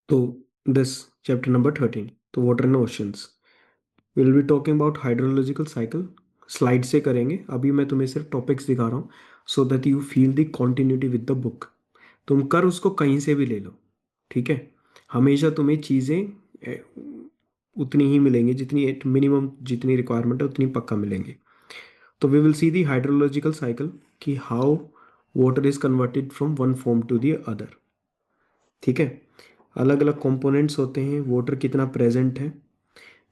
तो this chapter number 13, तो water and oceans, will be talking about hydrological cycle. Slide से करेंगे, अभी मैं तुम्हें सिर्फ टॉपिक्स दिखा रहा हूँ so that you feel the continuity with the book. तुम कर उसको कहीं से भी ले लो, ठीक है। हमेशा तुम्हें चीज़ें उतनी ही मिलेंगी जितनी एट मिनिमम, जितनी रिक्वायरमेंट है उतनी पक्का मिलेंगी। तो we will see the hydrological cycle कि how water is converted from one form to the other, ठीक है। अलग अलग कंपोनेंट्स होते हैं, वाटर कितना प्रेजेंट है।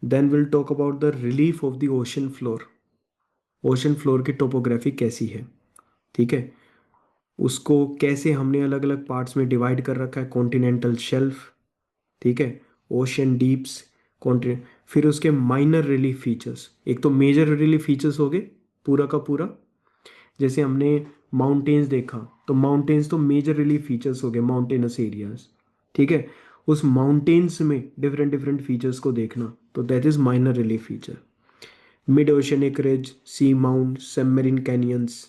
Then will talk about the relief of the ocean floor. Ocean floor की टोपोग्राफी कैसी है, ठीक है। उसको कैसे हमने अलग अलग पार्ट्स में डिवाइड कर रखा है, कॉन्टिनेंटल शेल्फ, ठीक है, ओशन डीप्स, कॉन्टिनेंट। फिर उसके माइनर रिलीफ फीचर्स, एक तो मेजर रिलीफ फीचर्स हो गए पूरा का पूरा, जैसे हमने माउंटेन्स देखा, तो माउंटेन्स तो मेजर रिलीफ फीचर्स हो गए, माउंटेनस एरियाज, ठीक है। उस माउंटेन्स में डिफरेंट डिफरेंट फीचर्स को देखना, तो that is minor relief feature. Mid oceanic ridge, sea mount, submarine canyons,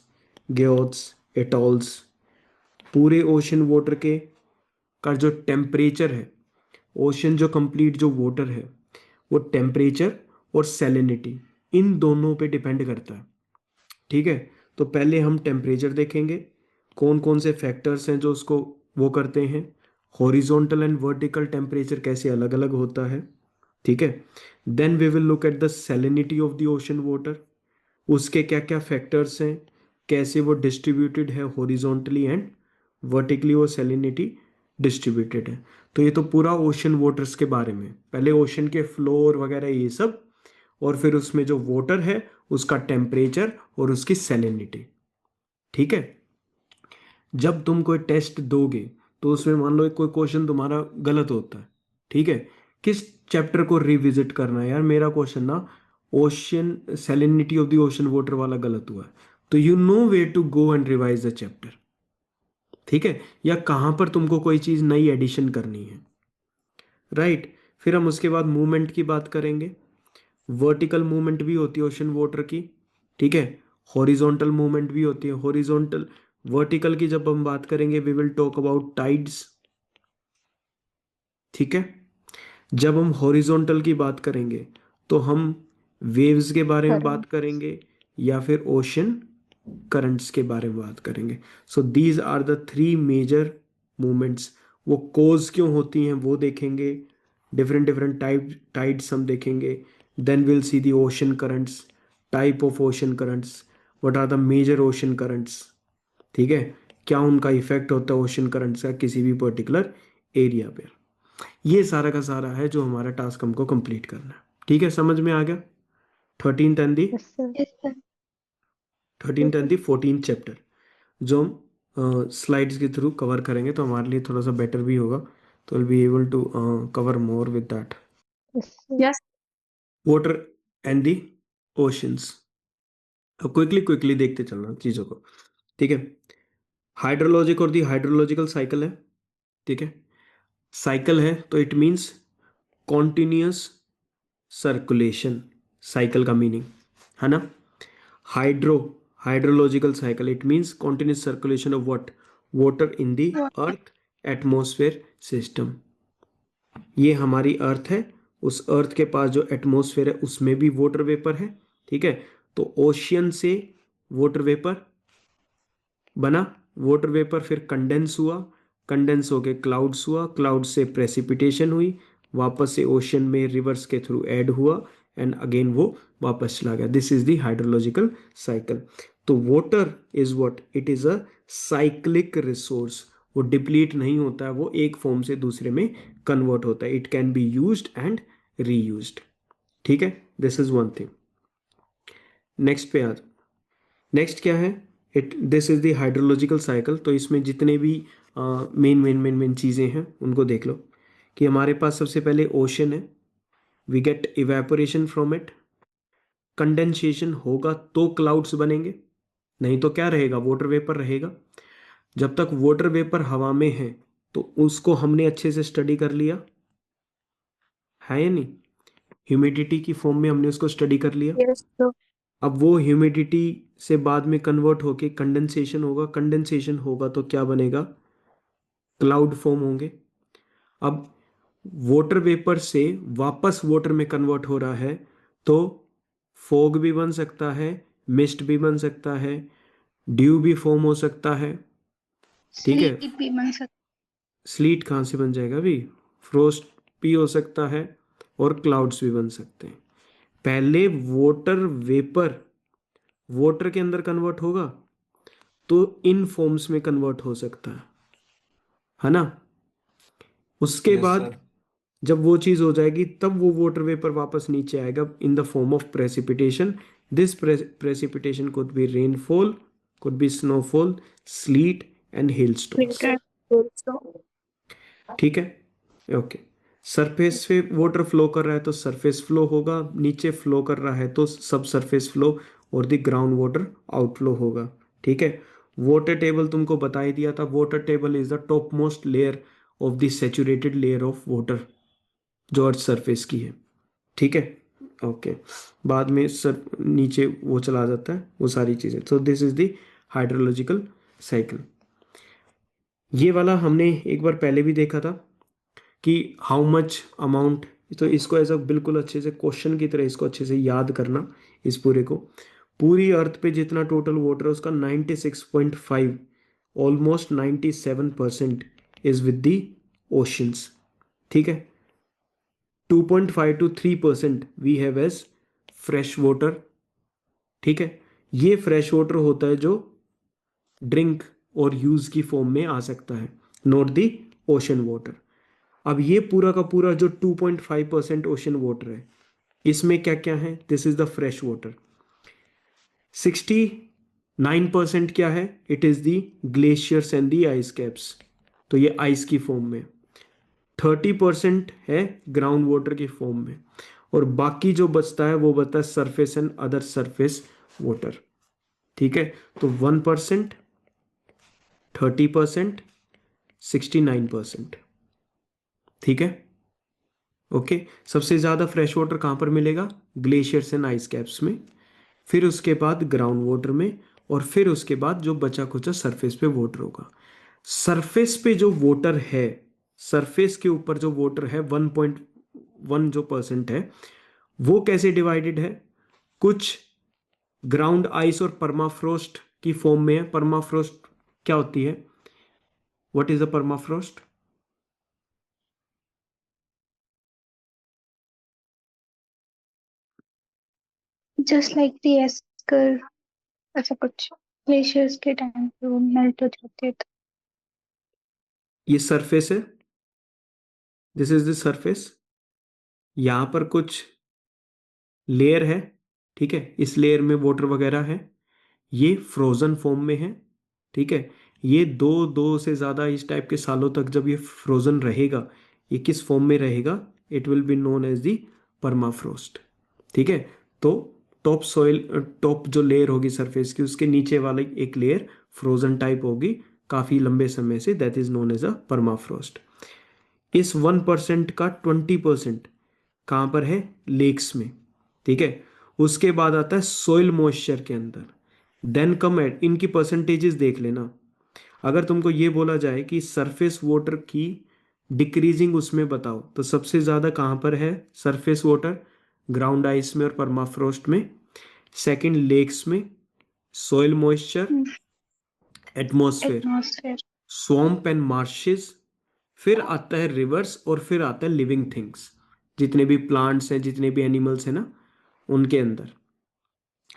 guyots, atolls, पूरे ओशन वाटर के का जो टेम्परेचर है, ओशन जो कंप्लीट जो वाटर है वो टेम्परेचर और सैलिनिटी इन दोनों पे डिपेंड करता है, ठीक है। तो पहले हम टेम्परेचर देखेंगे, कौन कौन से फैक्टर्स हैं जो उसको वो करते हैं, हॉरिजॉन्टल एंड वर्टिकल टेम्परेचर कैसे अलग अलग होता है, ठीक है। Then we will look at the salinity of the ocean water, उसके क्या क्या फैक्टर्स हैं, कैसे वो डिस्ट्रीब्यूटेड है हॉरिजॉन्टली एंड वर्टिकली, वो सैलिनिटी डिस्ट्रीब्यूटेड है। तो ये तो पूरा ओशन वाटर्स के बारे में, पहले ओशन के फ्लोर वगैरह ये सब, और फिर उसमें जो वाटर है उसका टेम्परेचर और उसकी सैलिनिटी, ठीक है। जब तुम कोई टेस्ट दोगे तो उसमें मान लो कोई क्वेश्चन तुम्हारा गलत होता है, ठीक है, किस चैप्टर को रिविजिट करना है यार, मेरा क्वेश्चन ना ocean salinity of the ocean water वाला गलत हुआ है, तो you know way to go and revise the chapter, ठीक है, या कहाँ पर तुमको कोई चीज़ नई एडिशन करनी है, राइट। फिर हम उसके बाद मूवमेंट की बात करेंगे, वर्टिकल मूवमेंट भी होती है ओशन वाटर की, ठीक है, हॉरिजॉन्टल मूवमेंट भी होती है, हॉरिजॉन्टल वर्टिकल की जब हम बात करेंगे we will talk about tides, ठीक है। जब हम हॉरिजॉन्टल की बात करेंगे तो हम वेव्स के बारे में बात करंट। करेंगे या फिर ओशन करंट्स के बारे में बात करेंगे। So these are the three major movements. वो कोज क्यों होती हैं वो देखेंगे, डिफरेंट डिफरेंट टाइड्स हम देखेंगे। Then will see the ocean currents, type of ocean currents, what are the major ocean currents, ठीक है, क्या उनका इफेक्ट होता है ओशन करंट्स का किसी भी पर्टिकुलर एरिया पे। ये सारा का सारा है जो हमारा टास्क हमको कंप्लीट करना है, ठीक है, समझ में आ गया। Yes sir. 14 चैप्टर जो हम स्लाइड्स के थ्रू कवर करेंगे तो हमारे लिए थोड़ा सा बेटर भी होगा, तो will be able to cover more with that. Yes. Water and the oceans, अब क्विकली क्विकली देखते चलना चीज़ों को, ठीक है। हाइड्रोलॉजिक और दी हाइड्रोलॉजिकल साइकिल है, ठीक है। साइकिल है तो it means continuous circulation, cycle का मीनिंग है ना। Hydro, hydrological cycle it means continuous circulation of what, water in the earth atmosphere system. ये हमारी अर्थ है, उस अर्थ के पास जो एटमॉस्फेयर है उसमें भी वाटर वेपर है, ठीक है। तो ओशियन से वाटर वेपर बना, वाटर वेपर फिर कंडेंस हुआ, कंडेंस होके क्लाउड्स हुआ, क्लाउड से प्रेसिपिटेशन हुई, वापस से ओशन में रिवर्स के थ्रू ऐड हुआ एंड अगेन वो वापस चला गया। This is the hydrological cycle. तो water is what, it is a cyclic resource, वो डिप्लीट नहीं होता है, वो एक फॉर्म से दूसरे में कन्वर्ट होता है, it can be used and reused, ठीक है। This is one thing. Next पे आ जाओ। नेक्स्ट क्या है, it this is the hydrological cycle. तो इसमें जितने भी मेन मेन मेन मेन चीज़ें हैं उनको देख लो कि हमारे पास सबसे पहले ओशन है, we get evaporation from it, condensation होगा तो क्लाउड्स बनेंगे, नहीं तो क्या रहेगा, वाटर वेपर रहेगा। जब तक वाटर वेपर हवा में है तो उसको हमने अच्छे से स्टडी कर लिया है या नहीं, ह्यूमिडिटी की फॉर्म में हमने उसको स्टडी कर लिया। Yes sir. अब वो ह्यूमिडिटी से बाद में कन्वर्ट होके कंडेंसेशन होगा, कंडेंसेशन होगा तो क्या बनेगा, क्लाउड फॉर्म होंगे। अब वाटर वेपर से वापस वाटर में कन्वर्ट हो रहा है तो फॉग भी बन सकता है, मिस्ट भी बन सकता है, ड्यू भी फॉर्म हो सकता है। ठीक है, स्लीप भी बन सकता स्लीट कहाँ से बन जाएगा अभी, फ्रोस्ट भी हो सकता है और क्लाउड्स भी बन सकते हैं। पहले वाटर वेपर वाटर के अंदर कन्वर्ट होगा तो इन फॉर्म्स में कन्वर्ट हो सकता है ना। उसके यस बाद सर। जब वो चीज हो जाएगी तब वो वाटर वेपर वापस नीचे आएगा in the form of precipitation. This precipitation could be rainfall, could be snowfall, sleet and hailstorms. है also। ठीक है, ओके। सरफेस पे वाटर फ्लो कर रहा है तो सरफेस फ्लो होगा, नीचे फ्लो कर रहा है तो सब सरफेस फ्लो और द ग्राउंड वाटर आउटफ्लो होगा। ठीक है, वाटर टेबल तुमको बता ही दिया था, water table is the top most layer of the saturated layer of water जो अर्थ सरफेस की है। ठीक है, ओके। बाद में सर नीचे वो चला जाता है वो सारी चीजें। सो this is the hydrological cycle. ये वाला हमने एक बार पहले भी देखा था कि हाउ मच अमाउंट। तो इसको ऐसा बिल्कुल अच्छे से क्वेश्चन की तरह इसको अच्छे से याद करना। इस पूरे को, पूरी अर्थ पे जितना टोटल वाटर है उसका 96.5, almost 97% is with the oceans. ठीक है, 2.5 to 3% we have as fresh water. ठीक है, ये फ्रेश वाटर होता है जो ड्रिंक और यूज की फॉर्म में आ सकता है, नॉट दी ओशन वाटर। अब ये पूरा का पूरा जो 2.5% ओशन वाटर है इसमें क्या क्या है, this is the fresh water. 69% क्या है, it is the glaciers and the ice caps, तो ये आइस की फॉर्म में। 30% है ग्राउंड वाटर की फॉर्म में, और बाकी जो बचता है वो बचता है surface and other surface water. ठीक है, तो 1%, 30%, 69%। ठीक है, ओके। सबसे ज्यादा फ्रेश वाटर कहाँ पर मिलेगा, ग्लेशियर्स एंड आइस कैप्स में, फिर उसके बाद ग्राउंड वाटर में, और फिर उसके बाद जो बचा कुचा सरफेस पे वाटर होगा। सरफेस पे जो वाटर है, सरफेस के ऊपर जो वाटर है 1.1 जो परसेंट है, वो कैसे डिवाइडेड है, कुछ ग्राउंड आइस और परमाफ्रोस्ट की फॉर्म में है। परमाफ्रोस्ट क्या होती है, what is the permafrost? Just like the esker, ऐसा कुछ ग्लेशियर्स के टाइम पे वो मेल्ट हो जाते थे। ये सरफेस है, दिस इज द सरफेस। यहां पर कुछ लेयर है, ठीक है, इस लेयर में वाटर वगैरह है, ये फ्रोजन फॉर्म में है। ठीक है, ये दो दो से ज़्यादा इस टाइप के सालों तक जब ये फ्रोजन रहेगा, ये किस फॉर्म में रहेगा, it will be known as the permafrost. ठीक है, तो टॉप सॉइल, टॉप जो लेयर होगी सरफेस की उसके नीचे वाली एक लेयर फ्रोजन टाइप होगी काफ़ी लंबे समय से, that is known as a permafrost. इस 1% का 20% कहाँ पर है, लेक्स में। ठीक है, उसके बाद आता है सोइल मॉइस्चर के अंदर, देन कम एट, इनकी परसेंटेजेस देख लेना। अगर तुमको ये बोला जाए कि सरफेस वाटर की डिक्रीजिंग उसमें बताओ, तो सबसे ज़्यादा कहाँ पर है सरफेस वाटर, ग्राउंड आइस में और परमाफ्रोस्ट में, सेकंड लेक्स में, soil moisture, atmosphere, atmosphere. Swamp and marshes, फिर आता है रिवर्स, और फिर आता है लिविंग थिंग्स, जितने भी प्लांट्स हैं जितने भी एनिमल्स हैं ना उनके अंदर।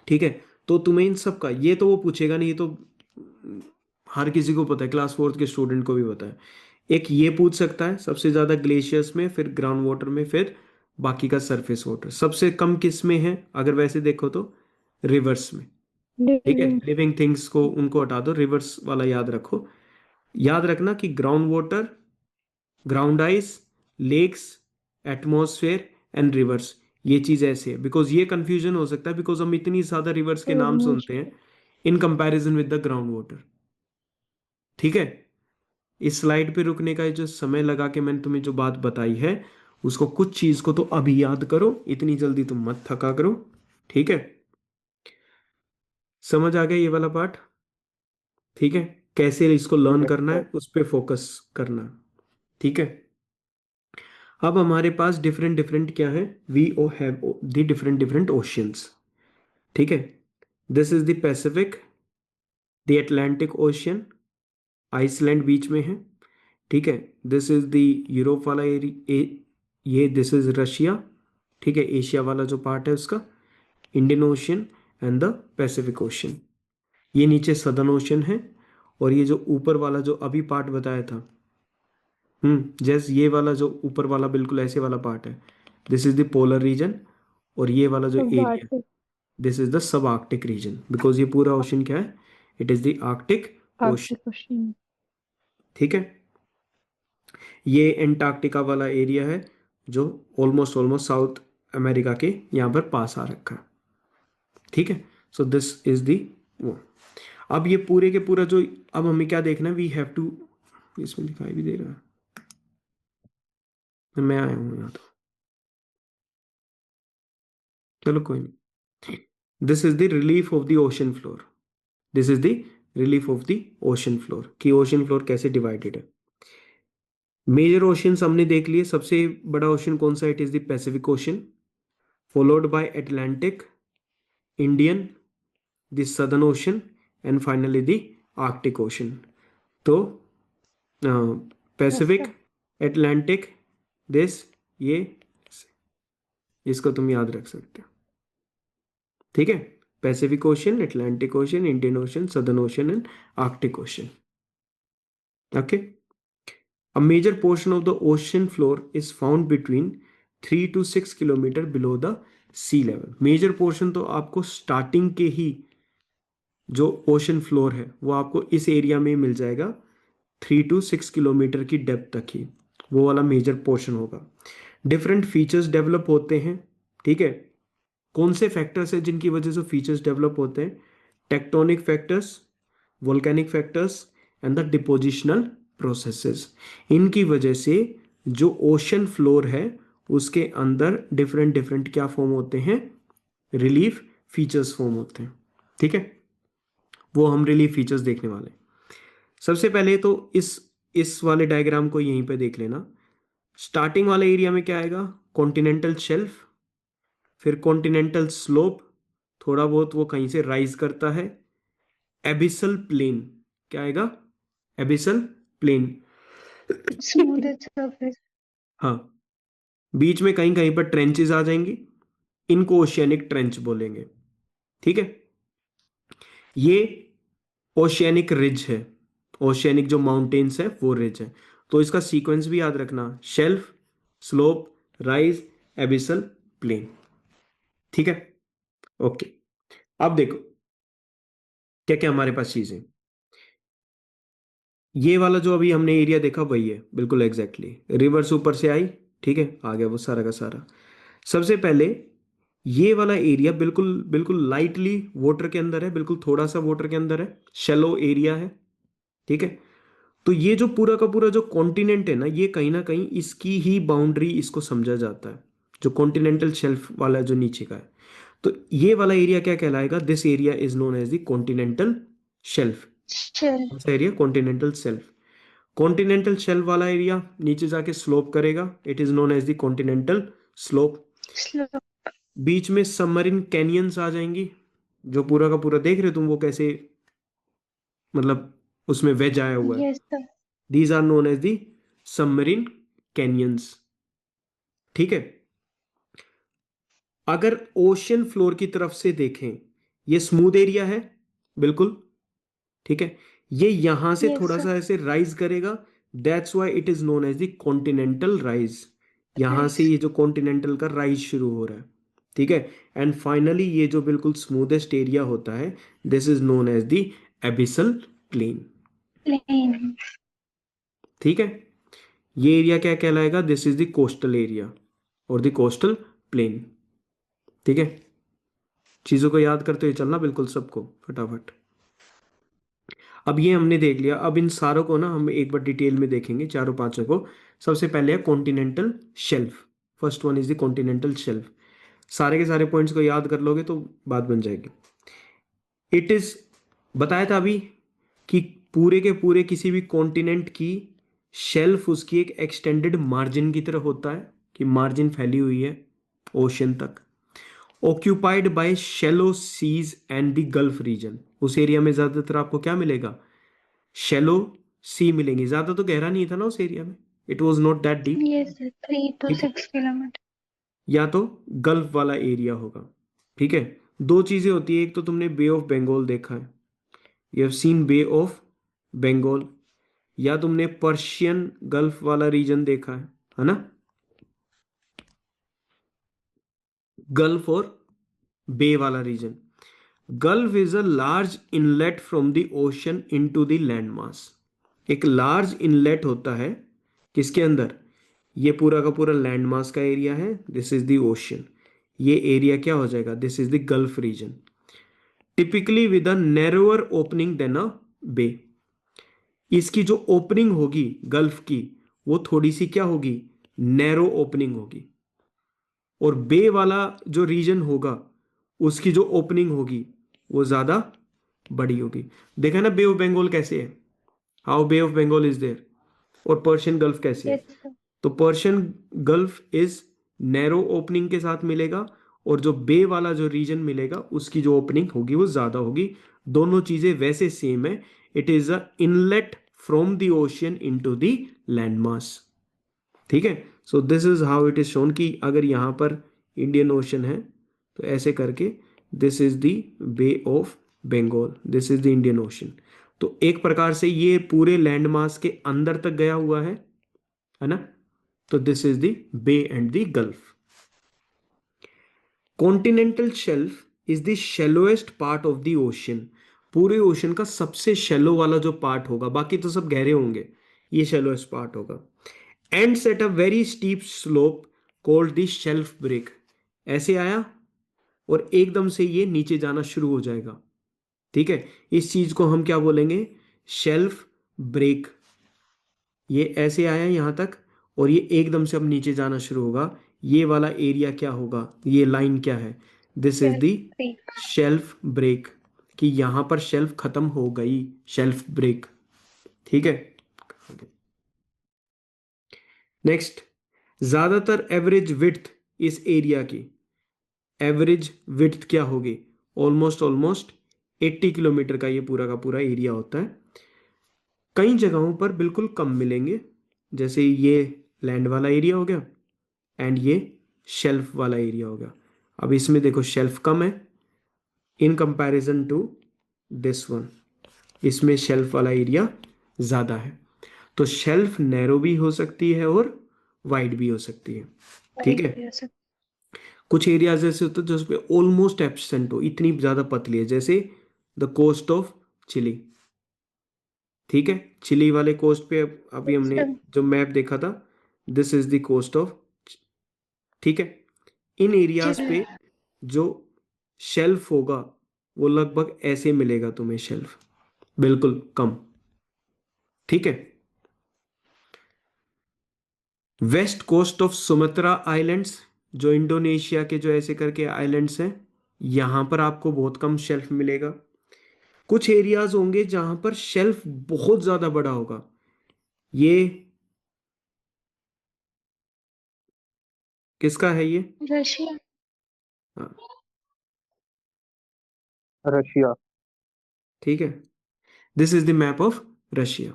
ठीक है, तो तुम्हें इन सब का ये तो वो पूछेगा नहीं, ये तो हर किसी को पता है, क्लास फोर्थ के स्टूडेंट को भी पता है। एक ये पूछ सकता है सबसे ज्यादा ग्लेशियर्स में, फिर ग्राउंड वाटर में, फिर बाकी का सरफेस वाटर। सबसे कम किस में है अगर वैसे देखो तो रिवर्स में। ठीक है, लिविंग। लिविंग थिंग्स को उनको हटा दो, रिवर्स वाला याद रखो। याद रखना कि ground water, ground ice, lakes, atmosphere and rivers, ये चीज ऐसे है। बिकॉज ये कंफ्यूजन हो सकता है, बिकॉज हम इतनी ज्यादा रिवर्स के नाम सुनते हैं in comparison with the ground water. ठीक है, इस स्लाइड पे रुकने का जो समय लगा के मैंने तुम्हें जो बात बताई है उसको, कुछ चीज को तो अभी याद करो, इतनी जल्दी तुम मत थका करो। ठीक है, समझ आ गया ये वाला पार्ट? ठीक है, कैसे इसको लर्न करना है उस पर फोकस करना। ठीक है, अब हमारे पास डिफरेंट डिफरेंट क्या है, we oh have the different different oceans, ठीक है। This is the Pacific, the Atlantic ocean, Iceland बीच में है, ठीक है। दिस इज द यूरोप वाला एरिया, ये दिस इज रशिया, ठीक है, एशिया वाला जो पार्ट है उसका, Indian ocean and the Pacific ocean. ये नीचे सदर्न ओशियन है, और ये जो ऊपर वाला जो अभी पार्ट बताया था, जैसे ये वाला जो ऊपर वाला बिल्कुल ऐसे वाला पार्ट है, this is the polar region. और ये वाला जो सब area, Arctic this is the sub Arctic region, because ये पूरा ओशन क्या है, it is the Arctic ocean, Arctic question. ठीक है। ये एंटार्क्टिका वाला एरिया है, जो ऑलमोस्ट ऑलमोस्ट साउथ अमेरिका के यहाँ पर पास आ रखा है, ठीक है। सो दिस इज दी वो। अब ये पूरे के पूरा जो, अब हमें क्या देखना है, वी हैव टू, इसमें दिखाई भी दे रहा है, मैं आया हूँ यहाँ तो, चलो कोई नहीं। This is the relief of the ocean floor, this is the relief of the ocean floor, कि ओशन फ्लोर कैसे डिवाइडेड है। मेजर ओशियंस हमने देख लिए, सबसे बड़ा ओशन कौन सा, it is the Pacific ocean, followed by Atlantic, Indian, the southern ocean, and finally the Arctic ocean. तो yes Pacific, sir. Atlantic, this, ये, इसको तुम याद रख सकते हो, ठीक है। Pacific ocean, Atlantic ocean, Indian ocean, southern ocean and Arctic ocean, okay. A major portion of the ocean floor is found between 3 to 6 kilometre below the sea level। Major portion तो आपको स्टार्टिंग के ही जो ocean floor है वो आपको इस area में मिल जाएगा, 3 to 6 किलोमीटर की डेप्थ तक ही वो वाला मेजर पोर्शन होगा। डिफरेंट फीचर्स डेवलप होते हैं, ठीक है। कौन से फैक्टर्स है जिनकी वजह से फीचर्स डेवलप होते हैं, tectonic factors, volcanic factors and the depositional processes. इनकी वजह से जो ओशन फ्लोर है उसके अंदर डिफरेंट डिफरेंट क्या फॉर्म होते हैं, रिलीफ फीचर्स फॉर्म होते हैं, ठीक है। वो हम रिलीफ फीचर्स देखने वाले हैं। सबसे पहले तो इस वाले डायग्राम को यहीं पे देख लेना। स्टार्टिंग वाले एरिया में क्या आएगा, कॉन्टिनेंटल शेल्फ, फिर कॉन्टिनेंटल स्लोप, थोड़ा बहुत वो कहीं से राइज करता है, एबिसल प्लेन, क्या आएगा, एबिसल प्लेन, स्मूथ सरफेस। हाँ, बीच में कहीं कहीं पर ट्रेंचेस आ जाएंगी, इनको ओशियनिक ट्रेंच बोलेंगे, ठीक है। ये ओशियनिक रिज है, ओशियनिक जो माउंटेन्स है वो रिज है। तो इसका सीक्वेंस भी याद रखना, shelf, slope, rise, abyssal, plain, ठीक है। ओके, अब देखो क्या क्या हमारे पास चीजें, ये वाला जो अभी हमने एरिया देखा वही है बिल्कुल एग्जैक्टली, रिवर्स ऊपर से आई, ठीक है, आ गया वो सारा का सारा। सबसे पहले ये वाला एरिया बिल्कुल बिल्कुल लाइटली वाटर के अंदर है, बिल्कुल थोड़ा सा वाटर के अंदर है, शेलो एरिया है, ठीक है। तो ये जो पूरा का पूरा जो कॉन्टिनेंट है ना कहीं इसकी ही बाउंड्री इसको समझा जाता है, जो कॉन्टिनेंटल शेल्फ वाला जो नीचे का है। तो ये वाला एरिया क्या कहलाएगा, this area is known as the continental shelf. चल। कौन सा area, continental shelf. Continental shelf वाला एरिया नीचे जाके स्लोप करेगा, it is known as the continental slope. Slow. बीच में सबमरीन कैनियंस आ जाएंगी, जो पूरा का पूरा देख रहे हो तुम वो कैसे, मतलब उसमें वेज आया हुआ है, yes sir. These are known as the submarine canyons, ठीक है। अगर ओशन फ्लोर की तरफ से देखें, ये स्मूथ एरिया है बिल्कुल, ठीक है। ये यहां से यस थोड़ा सर। सा ऐसे राइज करेगा, that's why it is known as the continental rise. यहां से राइस। ये जो कॉन्टिनेंटल का राइज शुरू हो रहा है, ठीक है। एंड फाइनली ये जो बिल्कुल स्मूथेस्ट एरिया होता है, this is known as the abyssal plain, plain. ठीक है। ये एरिया क्या कहलाएगा, this is the coastal area और द कोस्टल प्लेन, ठीक है। चीजों को याद करते हुए चलना बिल्कुल सबको फटाफट। अब ये हमने देख लिया, अब इन सारों को ना हम एक बार डिटेल में देखेंगे, चारों पांचों को। सबसे पहले है continental shelf, first one is the continental shelf. सारे के सारे पॉइंट्स को याद कर लोगे तो बात बन जाएगी। इट इज, बताया था अभी कि पूरे के पूरे किसी भी कॉन्टिनेंट की शेल्फ उसकी एक एक्सटेंडेड मार्जिन की तरह होता है कि मार्जिन फैली हुई है ओशन तक। Occupied by shallow seas and the gulf region, उस एरिया में ज्यादातर आपको क्या मिलेगा, शैलो सी मिलेंगी, ज्यादा तो गहरा नहीं था ना उस एरिया में, it was not that deep. Yes, sir. 3 to 6 kilometers. या तो गल्फ वाला एरिया होगा। ठीक है, दो चीजें होती है, एक तो तुमने बे ऑफ बंगाल देखा है, you have seen Bay of Bengal, या तुमने पर्शियन गल्फ वाला रीजन देखा है ना, गल्फ और बे वाला region. Gulf is a large inlet from the ocean into the land mass, एक लार्ज इनलेट होता है किसके अंदर, ये पूरा का पूरा लैंड मास का एरिया है, दिस इज द ओशन, ये एरिया क्या हो जाएगा, this is the gulf region, typically with a narrower opening than a bay. इसकी जो ओपनिंग होगी गल्फ की, वो थोड़ी सी क्या होगी, नैरो ओपनिंग होगी, और बे वाला जो रीजन होगा उसकी जो ओपनिंग होगी वो ज्यादा बड़ी होगी। देखा ना बे ऑफ बंगाल कैसे है, how Bay of Bengal is there, और पर्शियन गल्फ कैसे है, Yes, sir. तो Persian Gulf is narrow opening के साथ मिलेगा, और जो बे वाला जो रीजन मिलेगा उसकी जो ओपनिंग होगी वो ज्यादा होगी। दोनों चीजें वैसे सेम है, it is a inlet from the ocean into the land मास। ठीक है, so this is how it is shown कि अगर यहां पर इंडियन ओशन है तो ऐसे करके this is the Bay of Bengal, this is the Indian Ocean. तो एक प्रकार से ये पूरे लैंड मास के अंदर तक गया हुआ है ना, तो this is the bay and the gulf. Continental shelf is the shallowest part of the ocean, पूरे ओशन का सबसे शेलो वाला जो पार्ट होगा, बाकी तो सब गहरे होंगे, ये शेलोएस्ट पार्ट होगा। Ends at a very steep slope called the shelf break, ऐसे आया और एकदम से ये नीचे जाना शुरू हो जाएगा। ठीक है, इस चीज को हम क्या बोलेंगे, शेल्फ ब्रेक। ये ऐसे आया यहां तक और ये एकदम से अब नीचे जाना शुरू होगा, ये वाला एरिया क्या होगा, ये लाइन क्या है, this is Yes, the three. Shelf break, कि यहां पर शेल्फ खत्म हो गई, शेल्फ ब्रेक। ठीक है, नेक्स्ट, ज्यादातर एवरेज विड्थ इस एरिया की, एवरेज विड्थ क्या होगी, ऑलमोस्ट ऑलमोस्ट 80 किलोमीटर का ये पूरा का पूरा एरिया होता है। कई जगहों पर बिल्कुल कम मिलेंगे, जैसे ये लैंड वाला एरिया हो गया एंड ये शेल्फ वाला एरिया हो गया। अब इसमें देखो शेल्फ कम है in comparison to this one, इसमें शेल्फ वाला एरिया ज्यादा है। तो शेल्फ नैरो भी हो सकती है और वाइड भी हो सकती है। ठीक Right. है, Yes, sir. कुछ एरियाज ऐसे होते हैं जिसपे ऑलमोस्ट एब्सेंट हो, इतनी ज्यादा पतली है, जैसे द कोस्ट ऑफ चिली। ठीक है, चिली वाले कोस्ट पे अभी Yes, हमने sir. जो मैप देखा था, this is the coast of, ठीक है, इन एरियाज Chile. पे जो शेल्फ होगा वो लगभग ऐसे मिलेगा तुम्हें शेल्फ, बिल्कुल कम। ठीक है, west coast of Sumatra islands, जो इंडोनेशिया के जो ऐसे करके आइलैंड्स हैं, यहां पर आपको बहुत कम शेल्फ मिलेगा। कुछ एरियाज होंगे जहां पर शेल्फ बहुत ज्यादा बड़ा होगा, ये किसका है ये, Russia. हाँ, रशिया। ठीक है, this is the map of Russia.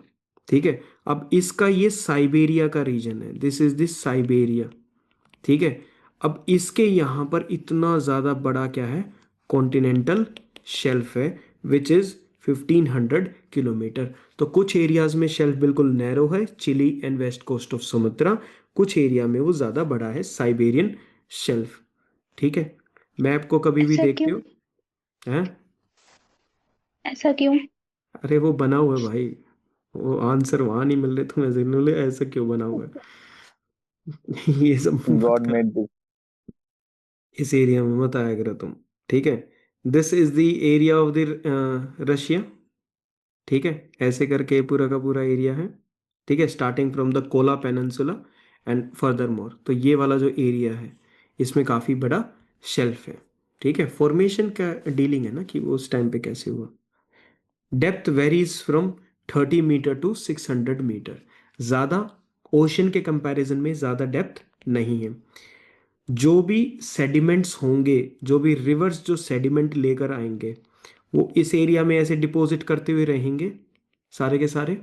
ठीक है, अब इसका ये साइबेरिया का रीजन है, दिस इज द साइबेरिया। ठीक है, अब इसके यहां पर इतना ज्यादा बड़ा क्या है, कॉन्टिनेंटल शेल्फ है, विच इज 1500 किलोमीटर। तो कुछ एरियाज में शेल्फ बिल्कुल नैरो है, Chile and west coast of Sumatra, कुछ एरिया में वो ज्यादा बड़ा है, साइबेरियन शेल्फ। ठीक है, मैप को कभी भी ऐसा देखते क्यों? हो हैं, ऐसा क्यों? अरे वो बना हुआ है भाई, वो आंसर वहां नहीं मिल रहे तुम्हें, जिन्होंने ऐसा क्यों बना हुआ है ये सब मत गॉड कर, मेड दिस। इस एरिया में मत आया करो तुम। ठीक है, this is the area of the Russia. ठीक है, ऐसे करके पूरा का पूरा एरिया है। ठीक है, starting from the Kola peninsula and further more, तो ये वाला जो एरिया है इसमें काफी बड़ा शेल्फ है। ठीक है, फॉर्मेशन का डीलिंग है ना कि वो उस टाइम पे कैसे हुआ। Depth varies from 30 metre to 600 metre, ज़्यादा ओशन के कंपैरिजन में ज़्यादा डेप्थ नहीं है। जो भी सेडिमेंट्स होंगे, जो भी रिवर्स जो सेडिमेंट लेकर आएंगे, वो इस एरिया में ऐसे डिपॉजिट करते हुए रहेंगे सारे के सारे।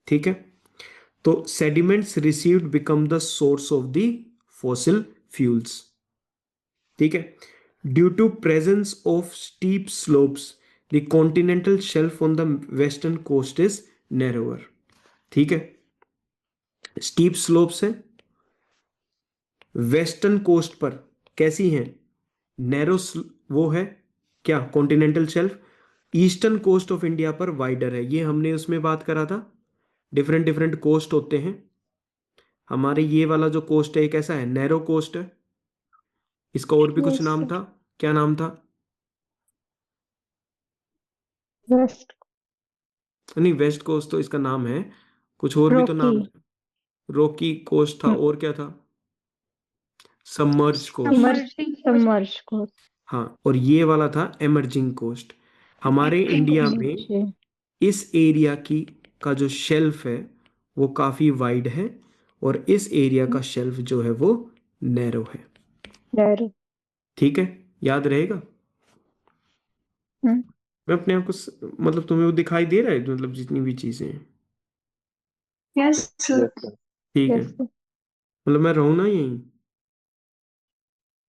ठीक है, तो sediments received become the source of the fossil fuels. ठीक है, due to presence of steep slopes the continental shelf on the western coast is narrower. ठीक है, स्टीप स्लोप्स है वेस्टर्न कोस्ट पर, कैसी हैं, नैरो, वो है क्या, continental shelf. Eastern coast of India पर वाइडर है, ये हमने उसमें बात करा था, डिफरेंट डिफरेंट कोस्ट होते हैं। हमारे ये वाला जो कोस्ट है, एक ऐसा है नैरो कोस्ट है, इसका और भी कुछ Yes, नाम sir. था, क्या नाम था? West. नहीं, वेस्ट कोस्ट तो इसका नाम है, कुछ और भी तो नाम। Rocky. रॉकी कोस्ट था, और क्या था? Submerge coast. Submerging. Submerged coast. हाँ, और ये वाला था एमर्जिंग कोस्ट। हमारे इंडिया में Okay. इस एरिया की का जो शेल्फ है वो काफ़ी वाइड है, और इस एरिया का शेल्फ जो है वो नैरो है। There. ठीक है, याद रहेगा। Hmm. मैं अपने आप को मतलब तुम्हें वो दिखाई दे रहा है, मतलब जितनी भी चीज़ें हैं? Yes, sir. Yes, sir. ठीक है, Yes, sir. मतलब मैं रहूँ ना यहीं?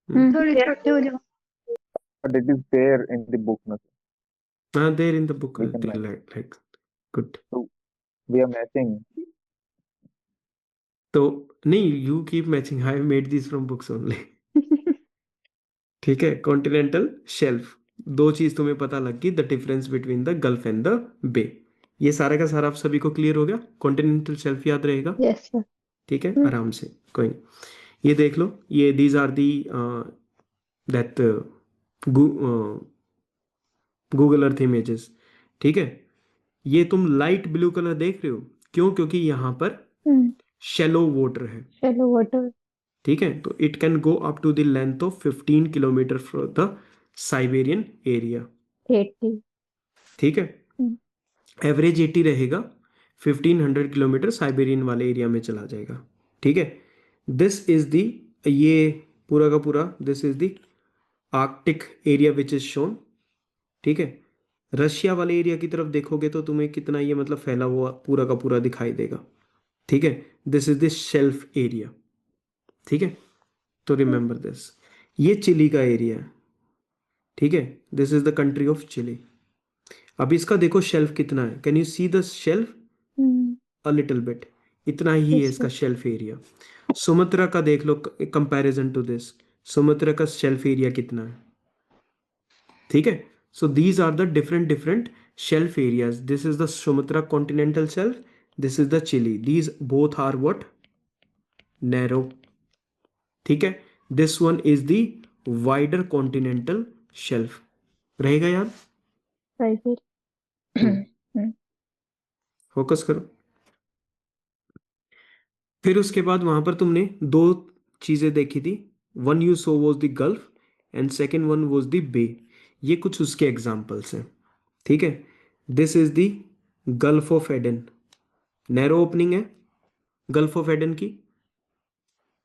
थोड़े छोटे हो जाओ. But it is there in the book, no, sir. हाँ, there in the book, We can match. Like good. So we are matching. तो नहीं, you keep matching, I made this from books only. ठीक है, continental shelf, दो चीज तुम्हें पता लग गई, the difference between the gulf and the bay. ये सारा का सारा आप सभी को क्लियर हो गया, कॉन्टिनेंटल शेल्फ याद रहेगा। Yes, sir. ठीक है, आराम से, कोई नहीं। ये देख लो, ये these are the that Google Earth images. ठीक है, ये तुम लाइट ब्लू कलर देख रहे हो, क्यों? क्योंकि यहाँ पर Hmm. शेलो वाटर है। Shallow water. ठीक है, तो it can go up to the length of 15 kilometre from the Siberian area. 80. ठीक है, Hmm. एवरेज 80 रहेगा, 1500 किलोमीटर साइबेरियन वाले एरिया में चला जाएगा। ठीक है, दिस इज द, ये पूरा का पूरा, this is the Arctic area which is shown. ठीक है, रशिया वाले एरिया की तरफ देखोगे तो तुम्हें कितना ये मतलब फैला हुआ पूरा का पूरा दिखाई देगा। ठीक है, this is the shelf area. ठीक है, तो रिमेंबर दिस, ये चिली का एरिया है। ठीक है, this is the country of Chile. अब इसका देखो शेल्फ कितना है, can you see the shelf? Hmm. A little bit, इतना ही है Yes, इसका sir. Shelf area. सुमात्रा का देख लो, कंपैरिजन टू दिस, सुमात्रा का शेल्फ एरिया कितना है? ठीक है, so these are the different different shelf areas. This is the Sumatra continental shelf, this is the Chile, these both are what, narrow. ठीक है, this one is the wider continental shelf. रहेगा याद? Right here. Hmm. Focus करो। फिर उसके बाद वहां पर तुमने दो चीजें देखी थी, one you saw was the gulf and second one was the bay. ये कुछ उसके एग्जाम्पल्स हैं। ठीक है, this is the gulf of Aden, narrow opening है गल्फ ऑफ एडन की।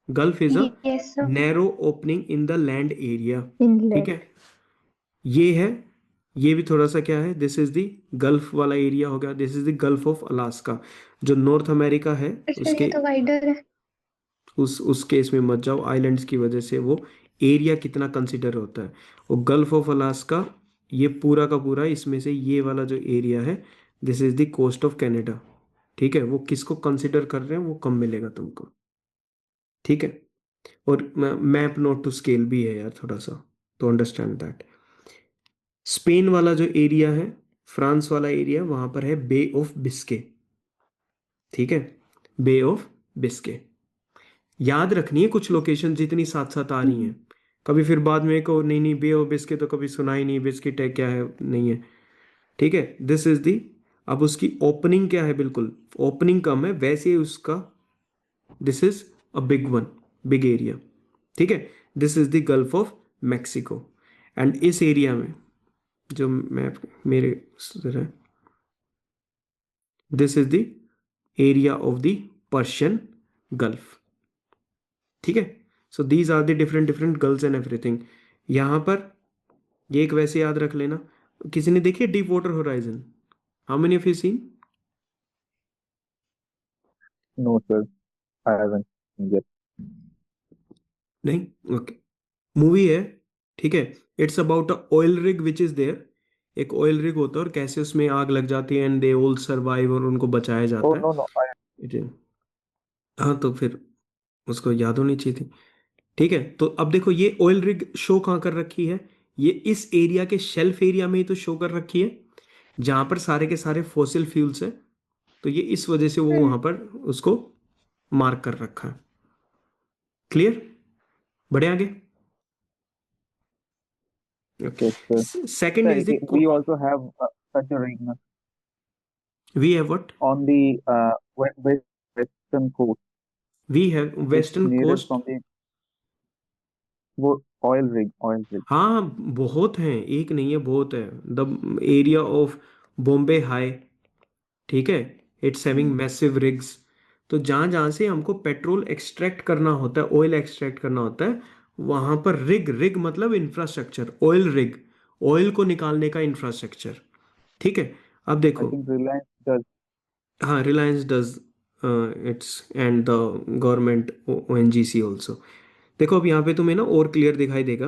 Gulf is a Yes, sir. Narrow opening in the land area. ठीक Inlet. है, ये है, ये भी थोड़ा सा क्या है, दिस इज द गल्फ वाला एरिया हो गया, this is the gulf of Alaska, जो नॉर्थ अमेरिका है अच्छा, उसके, ये तो वाइडर है. उस केस में मत जाओ, आइलैंड्स की वजह से वो एरिया कितना कंसिडर होता है। और गल्फ ऑफ अलास्का, ये पूरा का पूरा, इसमें से ये वाला जो एरिया है, this is the coast of Canada. ठीक है, वो किसको कंसिडर कर रहे हैं वो कम मिलेगा तुमको। ठीक है, और मैप नोट टू स्केल भी है यार थोड़ा सा, तो अंडरस्टैंड दैट। स्पेन वाला जो एरिया है, फ्रांस वाला एरिया, वहां पर है बे ऑफ बिस्के। ठीक है, बे ऑफ बिस्के, याद रखनी है कुछ लोकेशन जितनी साथ साथ आ रही हैं। कभी फिर बाद में को नहीं नहीं, बे ऑफ बिस्के तो कभी सुना ही नहीं, बिस्किट है क्या है, नहीं है। ठीक है, दिस इज दी, अब उसकी ओपनिंग क्या है, बिल्कुल ओपनिंग कम है, वैसे ही उसका, this is a big one, big area. ठीक है, this is the gulf of Mexico. And इस एरिया में जो मैप मेरे, this is the area of the Persian Gulf. ठीक है, so these are the different different gulfs and everything. यहां पर ये एक वैसे याद रख लेना। किसी ने देखी Deep Water Horizon? How many of you seen? No, sir. I haven't yet. नहीं, ओके। मूवी है, ठीक है। It's about a oil rig which is there. एक ऑयल रिग होता है और कैसे उसमें आग लग जाती है एंड दे ऑल सर्वाइव और उनको बचाया Oh, जाता है। no, no. It is- हाँ, तो फिर उसको याद होनी चाहिए थी। ठीक है, तो अब देखो ये ऑयल रिग शो कहाँ कर रखी है? ये इस एरिया के शेल्फ एरिया में ही तो शो कर रखी है जहां पर सारे के सारे फॉसिल फ्यूल्स है। तो ये इस वजह से वो वहां पर उसको मार्क कर रखा है। क्लियर? बढ़े आगे। Yes, sir. Second Sir, is the we also have such a ring we have what? on the western coast. We have It's western nearer coast. from the oil rig. हाँ, बहुत हैं, एक नहीं है, बहुत है। The area of Bombay high, ठीक है, इट्स हैविंग मैसिव रिग्स। तो जहां जहां से हमको पेट्रोल एक्सट्रैक्ट करना होता है, ऑयल एक्सट्रैक्ट करना होता है, वहां पर रिग, रिग मतलब इंफ्रास्ट्रक्चर, ऑयल रिग, ऑयल को निकालने का इंफ्रास्ट्रक्चर। ठीक है, अब I देखो। think Reliance does. हाँ, Reliance does it's and the government ONGC also. देखो अब यहाँ पे तुम्हें ना और क्लियर दिखाई देगा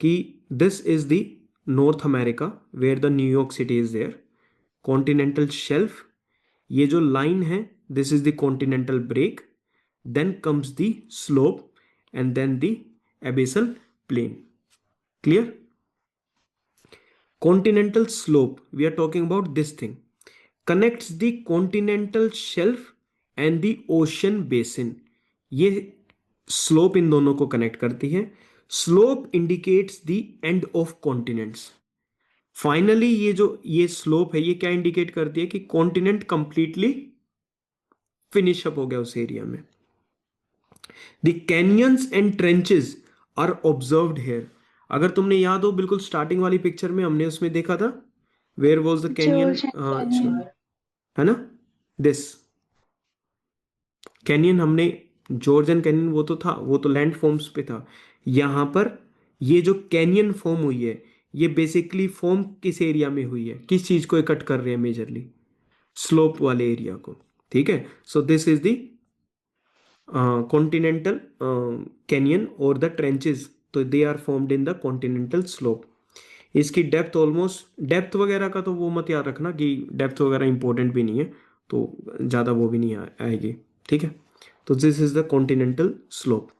कि this is the north America where the New York city is there, continental shelf. ये जो लाइन है, this is the continental break, then comes the slope and then the abyssal plain. Clear? Continental slope, we are talking about this thing, connects the continental shelf and the ocean basin। ये slope इन दोनों को connect करती है। Slope indicates the end of continents. Finally ये slope है, ये क्या इंडिकेट करती है कि कॉन्टिनेंट कंप्लीटली फिनिश अप हो गया उस एरिया में। The canyons and trenches are observed here. अगर तुमने याद हो, बिल्कुल स्टार्टिंग वाली पिक्चर में हमने उसमें देखा था, where was the canyon? George and हाँ, अच्छा, Canyon. है ना, दिस कैनियन हमने, जॉर्जन कैनियन वो तो था, वो तो लैंड फॉर्म्स पे था। यहां पर ये जो कैनियन फॉर्म हुई है, ये बेसिकली फॉर्म किस एरिया में हुई है, किस चीज को इकट्ठ कर रहे हैं मेजरली? स्लोप वाले एरिया को। ठीक है, so this is the continental canyon और द ट्रेंचेस, तो they are formed in the continental slope. इसकी डेप्थ ऑलमोस्ट, डेप्थ वगैरह का तो वो मत याद रखना कि डेप्थ वगैरह इंपॉर्टेंट भी नहीं है, तो ज़्यादा वो भी नहीं आएगी। ठीक है, तो this is the continental slope.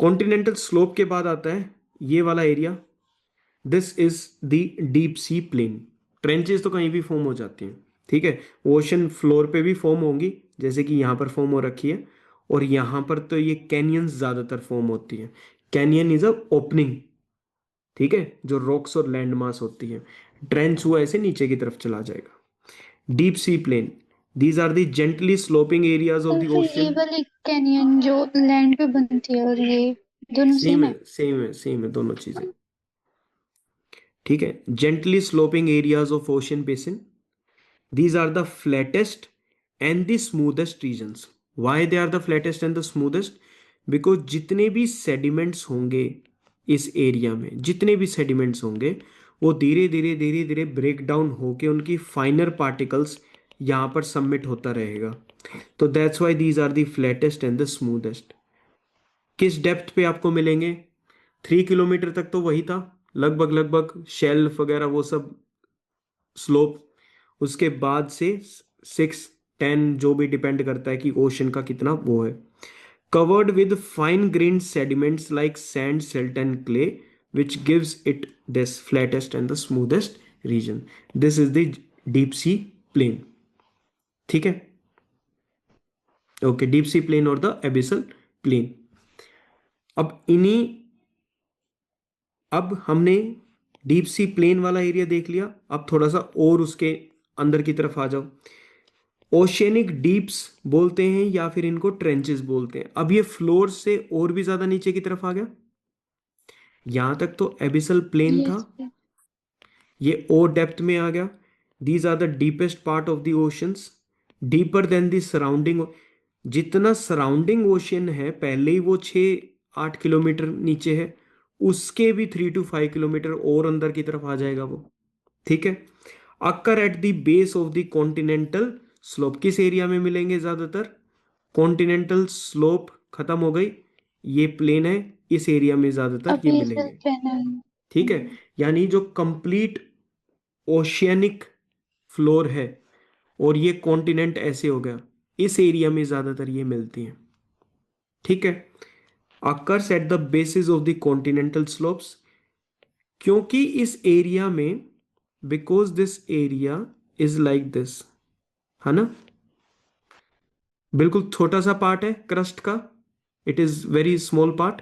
Continental slope के बाद आता है ये वाला area, this is the deep sea plain. Trenches तो कहीं भी फॉर्म हो जाती हैं, ठीक है, ओशन फ्लोर पे भी फॉर्म होंगी, जैसे कि यहाँ पर फॉर्म हो रखी है। और यहाँ पर तो ये कैनियंस ज़्यादातर फॉर्म होती है। कैनियन इज अ ओपनिंग, ठीक है, जो रॉक्स और लैंड मास होती है। ट्रेंच हुआ ऐसे नीचे की तरफ चला जाएगा। Deep sea plain, these are the gently sloping areas of और द फिर ये ओशन। वाली कैनियन जो लैंड पे बनती है और ये दोनों सेम सेम है, है। सेम है, सेम है दोनों चीजें। ठीक है, gently sloping areas of ocean basin, these are the flattest and the smoothest regions। why they are the flattest and the smoothest? because जितने भी sediments होंगे इस एरिया में, जितने भी sediments होंगे, वो धीरे धीरे धीरे धीरे ब्रेक डाउन होके उनकी फाइनर पार्टिकल्स यहाँ पर सबमिट होता रहेगा। तो that's why these are the flattest and the smoothest. किस डेप्थ पे आपको मिलेंगे? 3 किलोमीटर तक तो वही था लगभग लगभग, शेल्फ वगैरह वो सब स्लोप। उसके बाद से 6-10, जो भी डिपेंड करता है कि ओशन का कितना वो है, covered with fine grained sediments like sand, silt and clay, which gives it this flattest and the smoothest region। this is the deep sea plain। ठीक है, ओके, डीप सी प्लेन और द एबिसल प्लेन। अब इन्हीं, अब हमने deep sea plane वाला area देख लिया, अब थोड़ा सा और उसके अंदर की तरफ आ जाओ। ओशियनिक डीप्स बोलते हैं या फिर इनको ट्रेंचेस बोलते हैं। अब ये फ्लोर से और भी ज्यादा नीचे की तरफ आ गया। यहां तक तो एबिसल प्लेन था, यस। ये और डेप्थ में आ गया। These are the deepest part of the oceans, deeper than the surrounding, जितना सराउंडिंग ओशियन है, पहले ही वो 6-8 किलोमीटर नीचे है, उसके भी 3 to 5 किलोमीटर और अंदर की तरफ आ जाएगा वो। ठीक है। Occur at the base of the continental slope, किस एरिया में मिलेंगे ज्यादातर? कॉन्टिनेंटल स्लोप खत्म हो गई, ये प्लेन है, इस एरिया में ज्यादातर ये अबेसियल मिलेंगे। प्लेन। ठीक है। यानी जो कंप्लीट ओशियनिक फ्लोर है और ये कॉन्टिनेंट ऐसे हो गया, इस एरिया में ज्यादातर ये मिलती हैं। ठीक है। Occurs at the basis of the continental slopes, क्योंकि इस एरिया में, because this area is like this, है ना, बिल्कुल छोटा सा पार्ट है क्रस्ट का, it is very small part.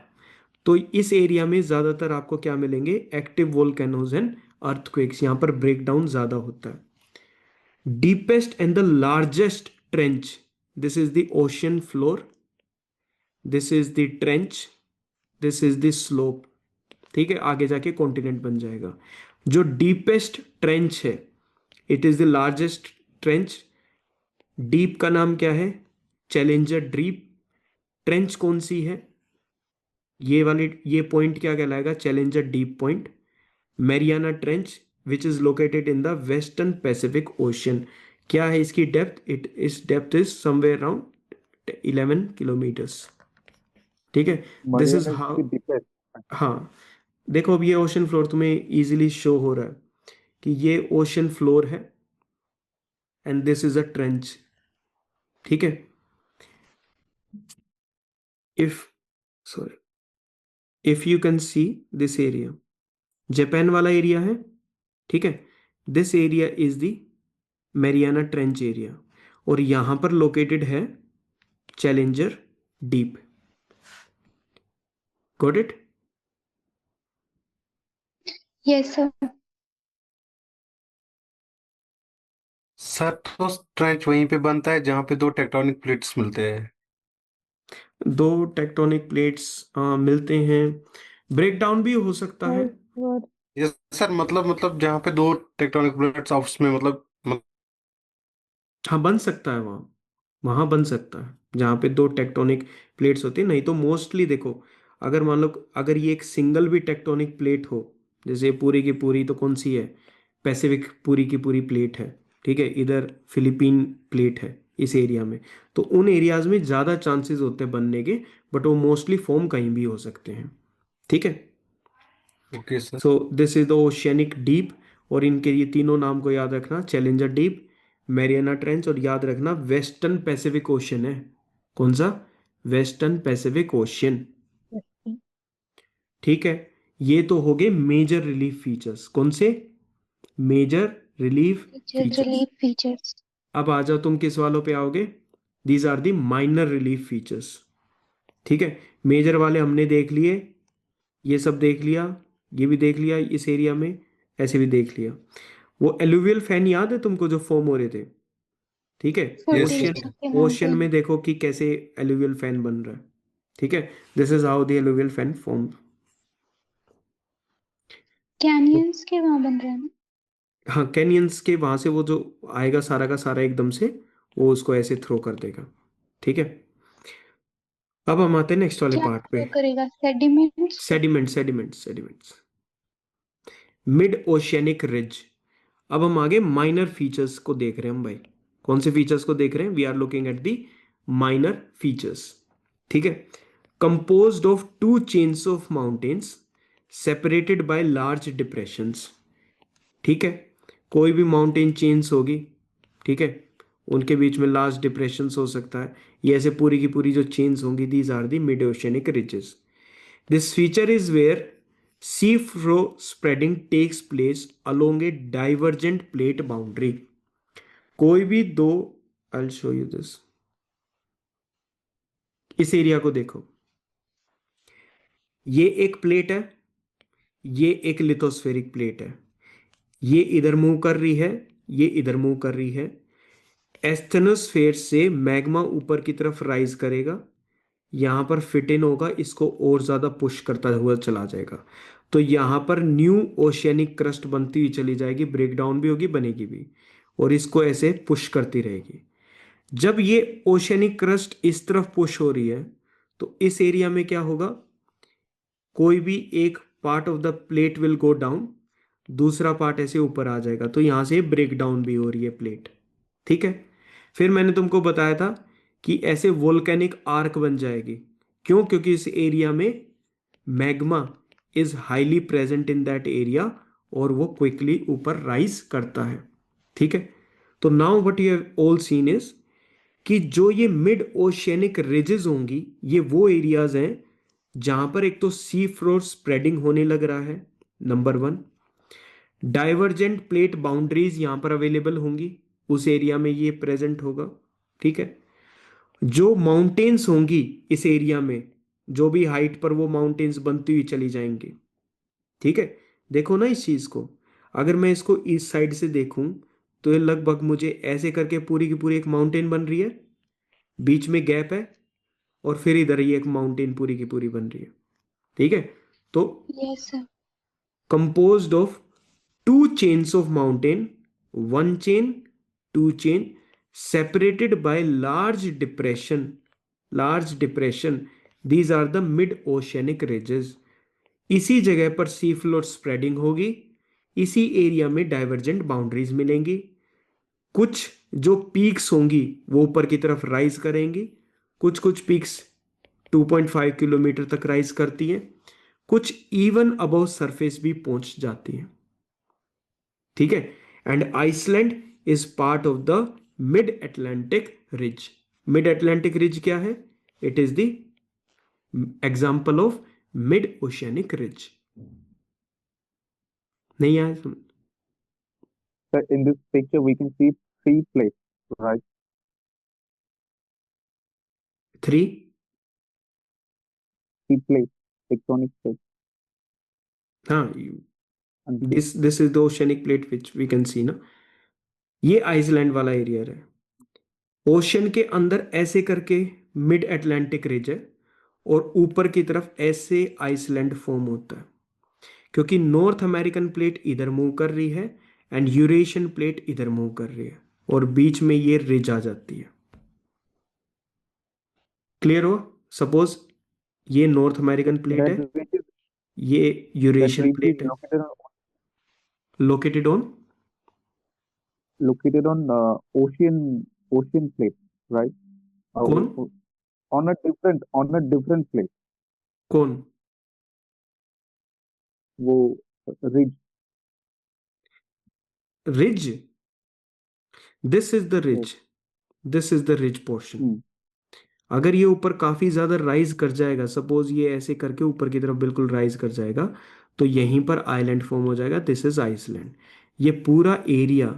तो इस एरिया में ज्यादातर आपको क्या मिलेंगे? एक्टिव वोल्केनोज एंड अर्थक्वेक्स, यहां पर ब्रेकडाउन ज्यादा होता है। Deepest and the largest trench, this is the ocean floor, this is the trench, this is the slope. ठीक है, आगे जाके कॉन्टिनेंट बन जाएगा। जो डीपेस्ट ट्रेंच है, it is the largest trench. Deep का नाम क्या है? Challenger deep. ट्रेंच कौन सी है? ये पॉइंट क्या कहलाएगा? Challenger deep point. Mariana trench which is located in the western Pacific ocean. क्या है इसकी डेप्थ? इस depth is somewhere around 11 kilometres. ठीक है। This is Mariana is how, the deepest. हाँ, देखो अब ये ओशन फ्लोर तुम्हें इजीली शो हो रहा है कि ये ओशन फ्लोर है and this is a trench. ठीक है। If, sorry, if you can see this area, Japan वाला एरिया है। ठीक है। This area is the Mariana trench area, और यहां पर लोकेटेड है challenger deep. Got it? Yes sir. Sir तो ट्रेंच वहीं पे बनता है जहाँ पे दो टेक्टोनिक प्लेट्स मिलते हैं। दो टेक्टोनिक प्लेट्स मिलते हैं, ब्रेकडाउन भी हो सकता है। यस सर, मतलब जहाँ पे दो टेक्टोनिक प्लेट्स आपस में हाँ, बन सकता है वहाँ, वहाँ बन सकता है जहाँ पे दो टेक्टोनिक प्लेट्स होती है। नहीं तो मोस्टली देखो, अगर मान लो अगर ये एक सिंगल भी टेक्टोनिक प्लेट हो, जैसे पूरी की पूरी तो कौन सी है? पैसिफिक पूरी की पूरी प्लेट है। ठीक है। इधर फिलीपीन प्लेट है इस एरिया में, तो उन एरियाज में ज़्यादा चांसेस होते हैं बनने के, बट वो मोस्टली फॉर्म कहीं भी हो सकते हैं। ठीक है। Okay sir. So this is the oceanic deep, और इनके ये तीनों नाम को याद रखना, चैलेंजर डीप, मैरियाना ट्रेंच, और याद रखना वेस्टर्न पैसिफिक ओशियन है। कौन सा? Western Pacific ocean. ठीक है। ये तो हो गए मेजर रिलीफ फीचर्स। कौन से? Major relief features. Relief features. अब आ जाओ तुम किस वालों पे आओगे? These are the minor relief features. ठीक है। मेजर वाले हमने देख लिए, ये सब देख लिया, ये भी देख लिया इस एरिया में, ऐसे भी देख लिया। वो एलुवियल फैन याद है तुमको जो फॉर्म हो रहे थे? ठीक है। Yes ocean, fertility sir. के नाम ओशियन पे। में देखो कि कैसे एलुवियल फैन बन रहा है। ठीक है। This is how the alluvial fan form. Canyons के वहां बन रहे हैं ना? हाँ, कैनियंस के वहां से वो जो आएगा सारा का सारा एकदम से, वो उसको ऐसे थ्रो कर देगा। ठीक है। अब हम आते हैं नेक्स्ट वाले क्या पार्ट पे। थ्रो करेगा? सेडिमेंट्स को? सेडिमेंट्स। Mid oceanic ridge. अब हम आगे माइनर फीचर्स को देख रहे हैं हम भाई। कौन से फीचर्स को देख रहे हैं? We are looking at the minor features. ठीक है। Composed of two chains of mountains separated by large depressions. ठीक है। कोई भी माउंटेन चेन्स होगी, ठीक है, उनके बीच में लार्ज डिप्रेशंस हो सकता है। ये ऐसे पूरी की पूरी जो चेन्स होंगी, these are the mid oceanic ridges. This feature is where sea flow spreading takes place along a divergent plate boundary. कोई भी दो, I'll show you this. इस एरिया को देखो, ये एक प्लेट है, ये एक लिथोस्फेरिक प्लेट है, ये इधर मूव कर रही है, ये इधर मूव कर रही है। एस्थेनोस्फेयर से मैग्मा ऊपर की तरफ राइज करेगा, यहां पर फिट इन होगा, इसको और ज्यादा पुश करता हुआ चला जाएगा। तो यहां पर न्यू ओशियनिक क्रस्ट बनती हुई चली जाएगी, ब्रेकडाउन भी होगी, बनेगी भी, और इसको ऐसे पुश करती रहेगी। जब ये ओशनिक क्रस्ट इस तरफ पुश हो रही है तो इस एरिया में क्या होगा, कोई भी एक part of the plate will go down, दूसरा पार्ट ऐसे ऊपर आ जाएगा, तो यहां से ब्रेक डाउन भी हो रही है प्लेट। ठीक है। फिर मैंने तुमको बताया था कि ऐसे वोल्केनिक आर्क बन जाएगी। क्यों? क्योंकि इस एरिया में magma is highly present in that area और वो क्विकली ऊपर राइज करता है। ठीक है। तो now what you have all scene is कि जो ये मिड ओशियनिक रिजेस होंगी, ये वो एरियाज हैं जहां पर एक तो सी फ्लोर स्प्रेडिंग होने लग रहा है, number one. Divergent plate boundaries यहां पर अवेलेबल होंगी, उस एरिया में ये प्रेजेंट होगा। ठीक है। जो माउंटेन्स होंगी इस एरिया में, जो भी हाइट पर वो माउंटेन्स बनती हुई चली जाएंगी। ठीक है। देखो ना इस चीज को, अगर मैं इसको इस साइड से देखूं तो ये लगभग मुझे ऐसे करके पूरी की पूरी एक माउंटेन बन रही है, बीच में गैप है, और फिर इधर ये एक माउंटेन पूरी की पूरी बन रही है। ठीक है। तो Yes, sir. composed of two chains of mountain, one chain, two chain, separated by large depression. Large depression. These are the mid-oceanic ridges. इसी जगह पर सी फ्लोर स्प्रेडिंग होगी, इसी एरिया में डाइवर्जेंट बाउंड्रीज मिलेंगी। कुछ जो पीक्स होंगी वो ऊपर की तरफ राइज करेंगी, कुछ कुछ पीक्स 2.5 किलोमीटर तक राइज करती हैं, कुछ इवन अबव सरफेस भी पहुंच जाती है। ठीक है। And Iceland is part of the mid Atlantic ridge. Mid Atlantic ridge क्या है? It is the example of mid oceanic ridge. नहीं आया समझ? So in this picture, we can see three plates, right? Three Three plates, tectonic plates. हाँ, And this is the oceanic plate which we can see ना। ये Iceland वाला area है। Ocean के अंदर ऐसे करके मिड एटलांटिक रिज है, और ऊपर की तरफ ऐसे आइसलैंड फॉर्म होता है, क्योंकि नॉर्थ अमेरिकन प्लेट इधर मूव कर रही है एंड यूरेशियन प्लेट इधर मूव कर रही है, और बीच में ये रिज आ जाती है। क्लियर हो? सपोज ये नॉर्थ अमेरिकन प्लेट है, that ridge is ये that Eurasian ridge plate is है, located on located on ocean plate, right? कौन? On a different plate. कौन? वो ridge. Ridge. This is the Yes. Ridge, this is the ridge portion. Hmm. अगर ये ऊपर काफी ज्यादा राइज कर जाएगा, सपोज ये ऐसे करके ऊपर की तरफ बिल्कुल राइज कर जाएगा, तो यहीं पर आइलैंड फॉर्म हो जाएगा। This is Iceland. ये पूरा area,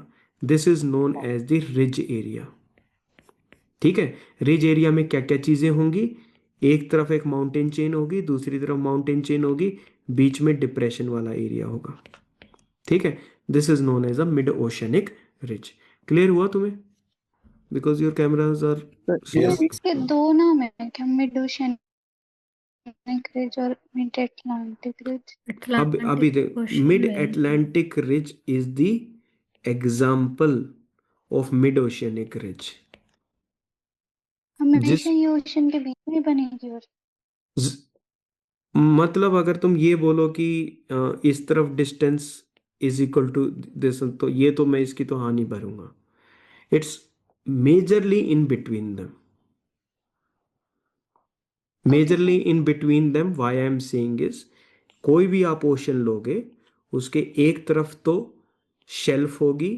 this is known as the ridge area. ठीक है। रिज एरिया में क्या क्या चीजें होंगी? एक तरफ एक माउंटेन चेन होगी, दूसरी तरफ माउंटेन चेन होगी, बीच में डिप्रेशन वाला एरिया होगा। ठीक है। This is known as a mid oceanic ridge. Clear हुआ तुम्हें? Because your cameras are So here Yes, we इसके दो नाम है क्या? मिड ओशियनिक रिज और मिड अटलांटिक रिज। अब अभी mid Atlantic ridge is the example of mid oceanic ridge. जिस हमेशा ये ओशन के बीच में बनेगी और मतलब अगर तुम ये बोलो कि इस तरफ distance is equal to this, तो ये तो मैं इसकी तो हाँ नहीं भरूंगा। It's majorly in between them, majorly in between them. Why I am saying is, कोई भी आप ओशन लोगे, उसके एक तरफ तो शेल्फ होगी,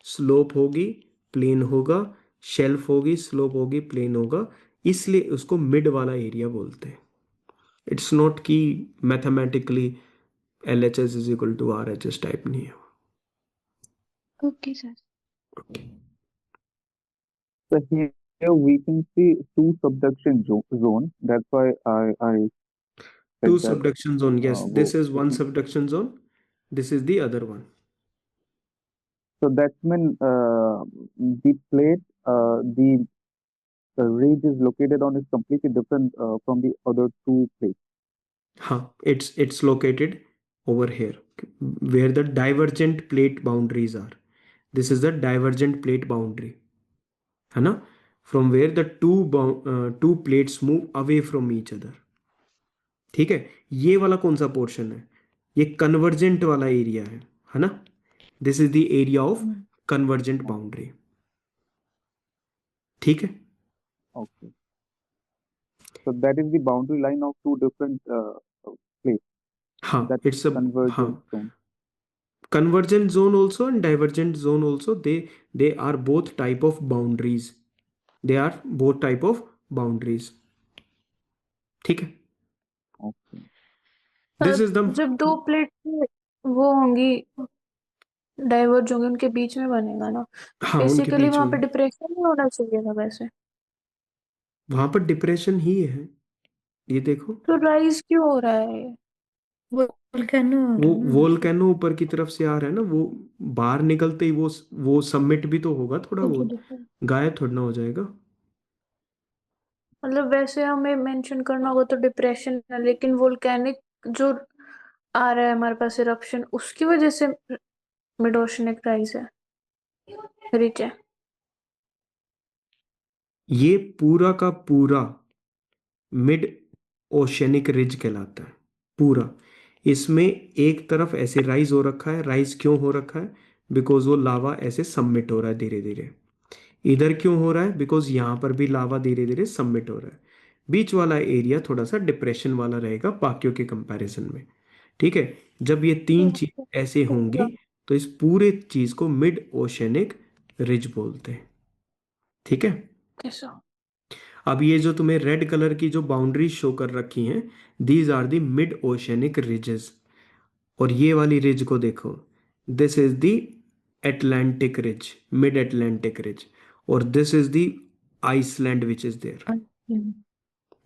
स्लोप होगी, प्लेन होगा, शेल्फ होगी, स्लोप होगी, प्लेन होगा, इसलिए उसको मिड वाला एरिया बोलते हैं। इट्स नॉट कि mathematically L H S is equal to R H S type नहीं है। Okay sir. so here we can see two subduction zone. That's why I said Two that subduction zone, yes. वो This is one subduction zone. This is the other one. so that mean the plate the ridge is located on is completely different from the other two plates. हाँ, it's located over here where the divergent plate boundaries are. This is the divergent plate boundary, है ना? From where the two plates move away from each other. ठीक है, ये वाला कौन सा portion है? ये कन्वर्जेंट वाला एरिया है ना? This is the area of convergent boundary. ठीक है, Okay. So that is the boundary line of two different plates. हाँ That इट्स अ, हाँ, convergent zone. convergent zone also and divergent zone also, they are both type of boundaries, they are both type of boundaries। ठीक है, Okay. This is the, जब दो plate वो होंगी, diverge होंगे, उनके बीच में बनेगा ना। हाँ उनके बेसिकली बीच वहां पे में, डिप्रेशन नहीं होना चाहिए था वैसे। वहां पर डिप्रेशन ही है, ये देखो। तो राइज क्यों हो रहा है ये? वोल्केनो हो वो रहा है ना। वोल्केनो ऊपर की तरफ से आ रहा है ना, वो बाहर निकलते ही वो सबमिट भी तो होगा थोड़ा, वो गायब थोड़ा ना हो जाएगा। मतलब वैसे हमें मेंशन करना होगा तो डिप्रेशन है, लेकिन वोल्केनिक जो आ रहा है हमारे पास इरप्शन, उसकी वजह से मिड ओशनिक राइज है, रिच है। ये पूरा का पूरा मिड ओशनिक रिज कहलाता है पूरा। इसमें एक तरफ ऐसे राइज हो रखा है, राइज क्यों हो रखा है? बिकॉज वो लावा ऐसे सबमिट हो रहा है धीरे धीरे। इधर क्यों हो रहा है? बिकॉज यहाँ पर भी लावा धीरे धीरे सबमिट हो रहा है। बीच वाला एरिया थोड़ा सा डिप्रेशन वाला रहेगा बाकियों के कंपैरिजन में। ठीक है, जब ये तीन चीज ऐसे होंगी तो इस पूरे चीज को मिड ओशनिक रिज बोलते हैं। ठीक है, कैसा? अब ये जो तुम्हें रेड कलर की जो बाउंड्री शो कर रखी हैं, these are the mid oceanic ridges. और ये वाली रिज को देखो, this is the Atlantic ridge, mid Atlantic ridge. और this is the Iceland which is there.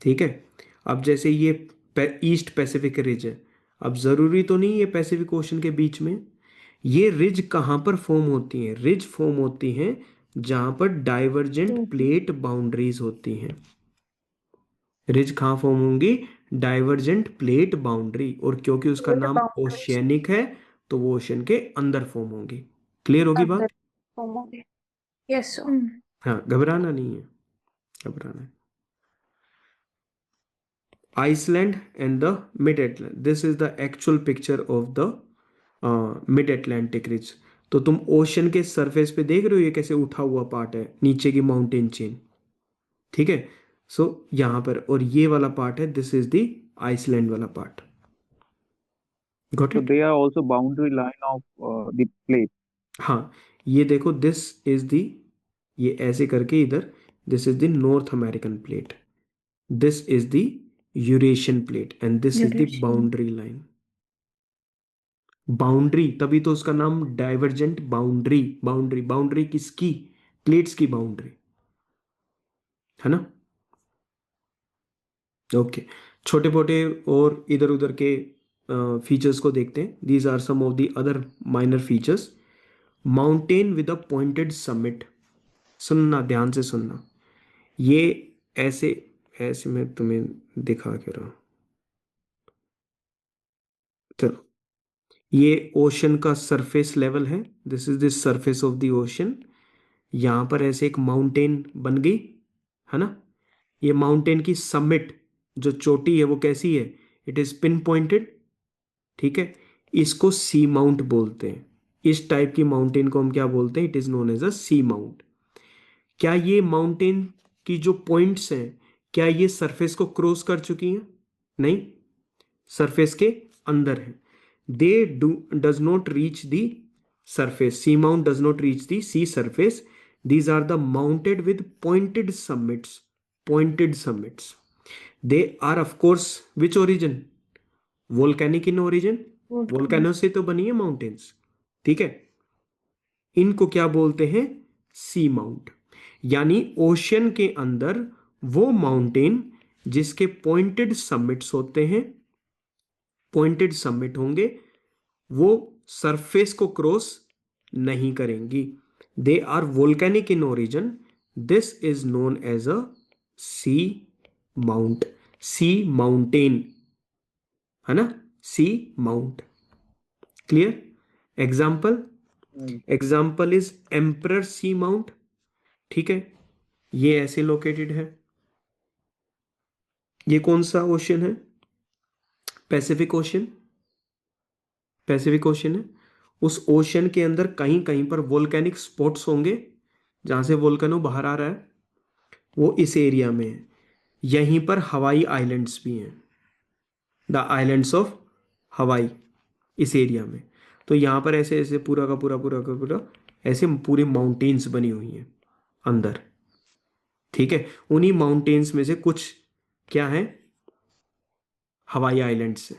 ठीक है, अब जैसे ये ईस्ट पैसिफिक रिज है, अब जरूरी तो नहीं ये पैसिफिक ओशन के बीच में। ये रिज कहाँ पर फॉर्म होती हैं? रिज फॉर्म होती हैं जहां पर डाइवर्जेंट प्लेट बाउंड्रीज होती हैं। रिज कहाँ फॉर्म होंगी? Divergent plate boundary. और क्योंकि उसका नाम ओशियनिक है तो वो ओशन के अंदर फॉर्म होंगी। क्लियर होगी बात? Yes sir. हाँ, घबराना नहीं है, घबराना है। Iceland and the mid-Atlantic. This is the actual picture of the mid-Atlantic ridge। तो तुम ओशन के सरफेस पे देख रहे हो ये कैसे उठा हुआ पार्ट है, नीचे की माउंटेन चेन। ठीक है, सो यहां पर, और ये वाला पार्ट है, दिस इज द आइसलैंड वाला part. Got So it? they are also boundary line of the plate. हाँ, ये देखो, दिस इज द, ये ऐसे करके इधर, this is the north American plate, this is the Eurasian plate, and this is the Eurasian. Boundary line. Boundary, तभी तो उसका नाम डाइवर्जेंट बाउंड्री। बाउंड्री, बाउंड्री किसकी? प्लेट्स की बाउंड्री, है ना? ओके, छोटे मोटे और इधर उधर के फीचर्स को देखते हैं। These are some of the other minor features. Mountain with a pointed summit. सुनना, ध्यान से सुनना। ये ऐसे ऐसे मैं तुम्हें दिखा के रहा हूं। चलो, ये ओशन का सरफेस लेवल है, this is the surface of the ocean. यहां पर ऐसे एक माउंटेन बन गई, है ना? ये माउंटेन की समिट, जो चोटी है, वो कैसी है? It is pin pointed. ठीक है, इसको सी माउंट बोलते हैं। इस टाइप की माउंटेन को हम क्या बोलते हैं? It is known as a C mount. क्या ये माउंटेन की जो पॉइंट्स हैं, क्या ये सरफेस को क्रॉस कर चुकी हैं? नहीं, सरफेस के अंदर है। दे does not reach the surface. Sea mount does not reach the sea surface. These are the mounted with pointed summits. Pointed summits. They are of course which origin? Volcanic in origin. Volcano से तो बनी है mountains. ठीक है, इनको क्या बोलते हैं? सी माउंट। यानी ओशियन के अंदर वो माउंटेन जिसके पॉइंटेड समिट्स होते हैं, पॉइंटेड समिट होंगे, वो सरफेस को क्रॉस नहीं करेंगी। They are volcanic in origin. This is known as a C mount, sea mountain, है ना? Seamount. Clear? Example, Mm. Example is Emperor seamount. ठीक है, ये ऐसे लोकेटेड है। ये कौन सा ओशन है? Pacific ocean. पैसिफिक ओशन है। उस ओशन के अंदर कहीं कहीं पर वोल्केनिक स्पॉट्स होंगे जहां से वोल्केनो बाहर आ रहा है, वो इस एरिया में है। यहीं पर हवाई आइलैंड्स भी हैं, द आइलैंड्स ऑफ हवाई, इस एरिया में। तो यहाँ पर ऐसे ऐसे पूरा का पूरा पूरा का पूरा ऐसे पूरी माउंटेन्स बनी हुई हैं अंदर। ठीक है, उन्हीं माउंटेन्स में से कुछ क्या है? हवाई आइलैंड्स है।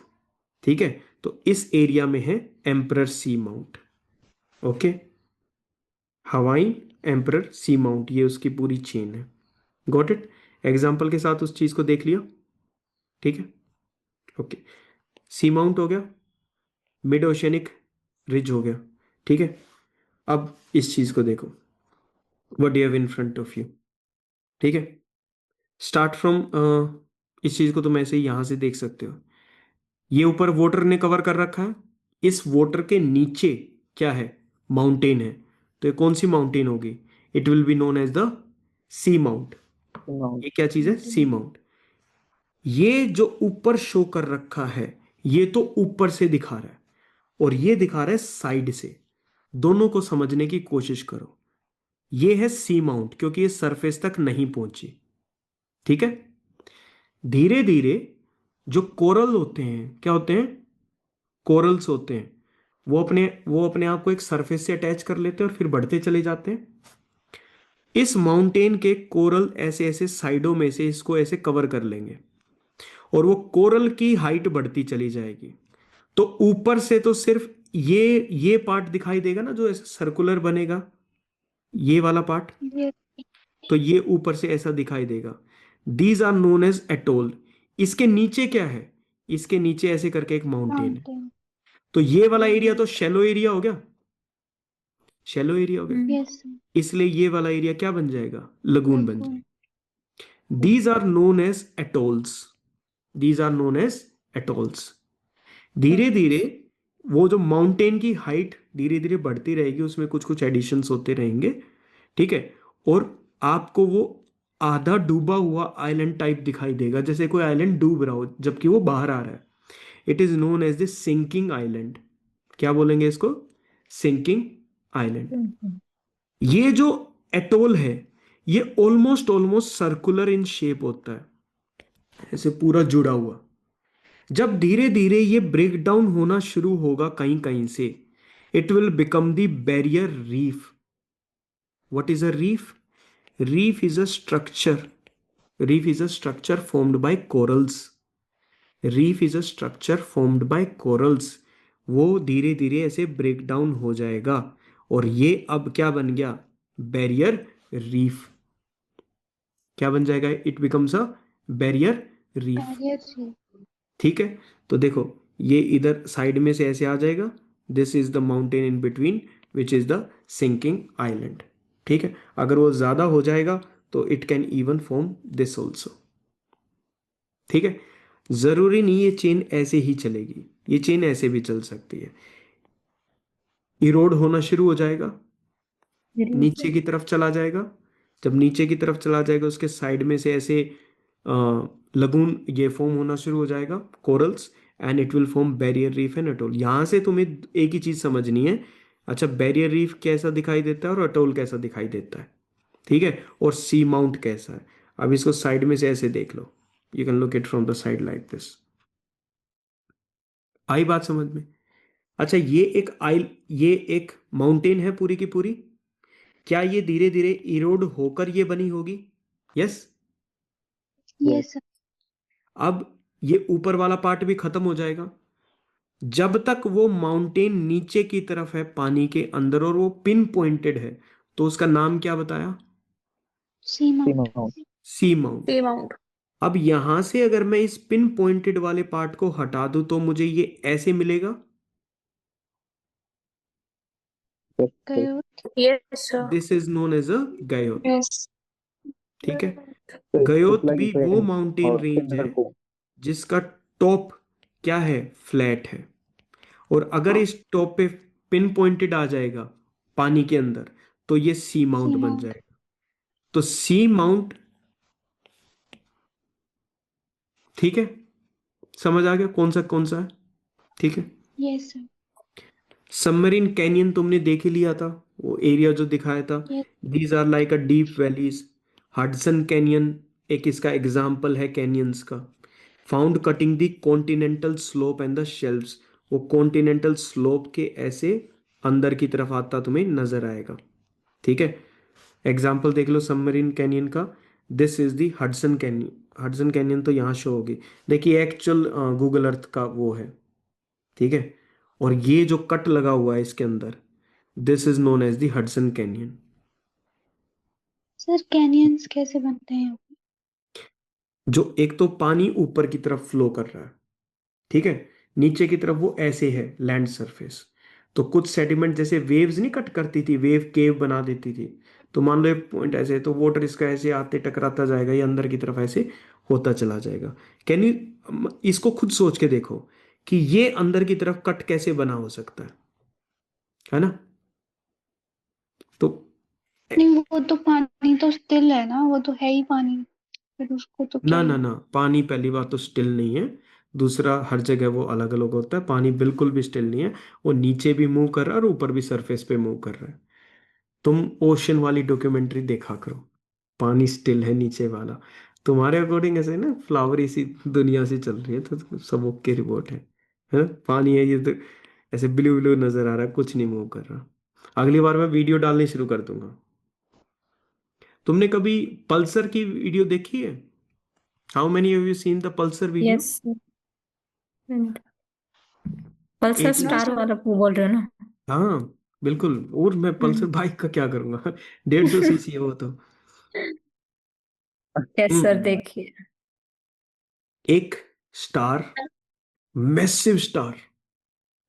ठीक है, तो इस एरिया में है एम्परर सी माउंट। ओके, हवाई एम्परर सी माउंट, ये उसकी पूरी चेन है। Got it? एग्जाम्पल के साथ उस चीज को देख लिया। ठीक है, ओके। सी माउंट हो गया, मिड ओशनिक रिज हो गया। ठीक है, अब इस चीज को देखो, what you have in front of you. ठीक है, स्टार्ट फ्रॉम, इस चीज को तुम ऐसे ही यहां से देख सकते हो। ये ऊपर वाटर ने कवर कर रखा है, इस वाटर के नीचे क्या है? माउंटेन है। तो ये कौन सी माउंटेन होगी? It will be known as the sea mount. ये क्या चीज है? Sea mount. ये जो ऊपर शो कर रखा है, ये तो ऊपर से दिखा रहा है और ये दिखा रहा है साइड से। दोनों को समझने की कोशिश करो। ये है सी माउंट क्योंकि ये सरफेस तक नहीं पहुंची। ठीक है, धीरे धीरे जो कोरल होते हैं, क्या होते हैं? कोरल्स होते हैं, वो अपने आप को एक सरफेस से अटैच कर लेते हैं और फिर बढ़ते चले जाते हैं। इस माउंटेन के कोरल ऐसे ऐसे साइडों में से इसको ऐसे कवर कर लेंगे और वो कोरल की हाइट बढ़ती चली जाएगी। तो ऊपर से तो सिर्फ ये पार्ट दिखाई देगा ना, जो ऐसे सर्कुलर बनेगा, ये वाला पार्ट। Yes. तो ये ऊपर से ऐसा दिखाई देगा। These are known as atoll. इसके नीचे क्या है? इसके नीचे ऐसे करके एक माउंटेन है। Mountain. तो ये वाला एरिया तो शैलो एरिया हो गया, शैलो एरिया हो गया। Yes. sir. इसलिए ये वाला एरिया क्या बन जाएगा? लगून बन Lagoon. जाएगा। These are known as atolls. These are known as atolls. धीरे धीरे वो जो माउंटेन की हाइट धीरे धीरे बढ़ती रहेगी, उसमें कुछ कुछ एडिशंस होते रहेंगे। ठीक है, और आपको वो आधा डूबा हुआ आइलैंड टाइप दिखाई देगा, जैसे कोई आइलैंड डूब रहा हो जबकि वो बाहर आ रहा है। It is known as the sinking island. क्या बोलेंगे इसको? Sinking island. ये जो एटोल है, ये almost almost circular in shape होता है, ऐसे पूरा जुड़ा हुआ। जब धीरे धीरे ये ब्रेक डाउन होना शुरू होगा कहीं कहीं से, it will become the barrier reef. What is a reef? Reef is a structure. Reef is a structure formed by corals. Reef is a structure formed by corals. वो धीरे धीरे ऐसे ब्रेक डाउन हो जाएगा और ये अब क्या बन गया? Barrier reef. क्या बन जाएगा? It becomes a barrier reef. Barrier reef. ठीक है, तो देखो ये इधर साइड में से ऐसे आ जाएगा। This is the mountain in between which is the sinking island. ठीक है, अगर वो ज्यादा हो जाएगा तो it can even form this also. ठीक है, जरूरी नहीं ये चेन ऐसे ही चलेगी, ये चेन ऐसे भी चल सकती है। इरोड होना शुरू हो जाएगा, नीचे की तरफ चला जाएगा। जब नीचे की तरफ चला जाएगा, उसके साइड में से ऐसे लगून ये फॉर्म होना शुरू हो जाएगा, corals, and it will form barrier reef and atoll. यहां से तुम्हें एक ही चीज समझनी है। अच्छा, बैरियर रीफ कैसा दिखाई देता है और अटोल कैसा दिखाई देता है? ठीक है, और सी माउंट कैसा है? अब इसको साइड में से ऐसे देख लो। You can look it from the side like this. आई बात समझ में? अच्छा, ये एक माउंटेन है पूरी की पूरी। क्या ये धीरे धीरे इरोड होकर ये बनी होगी? यस। Yes. sir. अब ये ऊपर वाला पार्ट भी खत्म हो जाएगा। जब तक वो माउंटेन नीचे की तरफ है पानी के अंदर और वो पिन पॉइंटेड है, तो उसका नाम क्या बताया? Sea Sea mount. Mount. सी माउंट। सी माउंट। अब यहां से अगर मैं इस पिन पॉइंटेड वाले पार्ट को हटा दूं तो मुझे ये ऐसे मिलेगा। Yes, sir. Coyote. Yes sir. This is known as a guyot. Yes. ठीक है, So it's गयोत like भी a वो pen माउंटेन or रेंज है cinder cone. जिसका टॉप क्या है? फ्लैट है। और अगर इस टॉप पे पिन पॉइंटेड आ जाएगा पानी के अंदर, तो ये सी Sea माउंट बन mount. जाएगा। तो सी माउंट, ठीक है, समझ आ गया कौन सा है, ठीक है। Yes, sir. सबमरीन कैनियन तुमने देख ही लिया था, वो एरिया जो दिखाया था। Yes. These are like a deep valleys. Hudson canyon एक इसका एग्जाम्पल है कैनियंस का। Found cutting the continental slope and the shelves, वो कॉन्टिनेंटल स्लोप के ऐसे अंदर की तरफ आता तुम्हें नजर आएगा, ठीक है। एग्जाम्पल देख लो सबमरीन कैनियन का। This is the Hudson canyon, Hudson canyon तो यहाँ शो होगी। देखिए एक्चुअल गूगल अर्थ का वो है, ठीक है। और ये जो कट लगा हुआ है इसके अंदर, this is known as the Hudson canyon. Sir, canyons कैसे बनते हैं? जो एक तो पानी ऊपर की तरफ फ्लो कर रहा है, ठीक है, नीचे की तरफ वो ऐसे है लैंड सरफेस। तो कुछ सेडिमेंट जैसे वेव्स नहीं कट करती थी, वेव केव बना देती थी। तो मान लो एक पॉइंट ऐसे है, तो वाटर इसका ऐसे आते टकराता जाएगा, ये अंदर की तरफ ऐसे होता चला जाएगा। कैन यू इसको खुद सोच के देखो कि ये अंदर की तरफ कट कैसे बना हो सकता है ना। तो नहीं, वो तो पानी तो स्टिल है ना, वो तो है ही पानी, फिर उसको तो क्या ना ना ही। ना, पानी पहली बात तो स्टिल नहीं है। दूसरा, हर जगह वो अलग अलग होता है, पानी बिल्कुल भी स्टिल नहीं है। वो नीचे भी मूव कर रहा है और ऊपर भी सरफेस पे मूव कर रहा है। तुम ओशन वाली डॉक्यूमेंट्री देखा करो, पानी स्टिल है नीचे वाला। तुम्हारे अकॉर्डिंग ऐसे ना फ्लावरी सी दुनिया सी चल रही है, तो सब ओके रिपोर्ट है। पानी है ये तो, ऐसे ब्लू ब्लू नजर आ रहा है, कुछ नहीं मूव कर रहा। अगली बार मैं वीडियो डालनी शुरू कर दूंगा। तुमने कभी पल्सर की वीडियो देखी है? How many have you seen the Pulsar video? Yes. Pulsar एक, नो स्टार सर। वाला वो बोल रहे हो ना? हाँ बिल्कुल। और मैं पल्सर हम्म। बाइक का क्या करूंगा 150 सीसी है वो तो। यस सर, हम्म, देखिए। एक स्टार, मैसिव स्टार,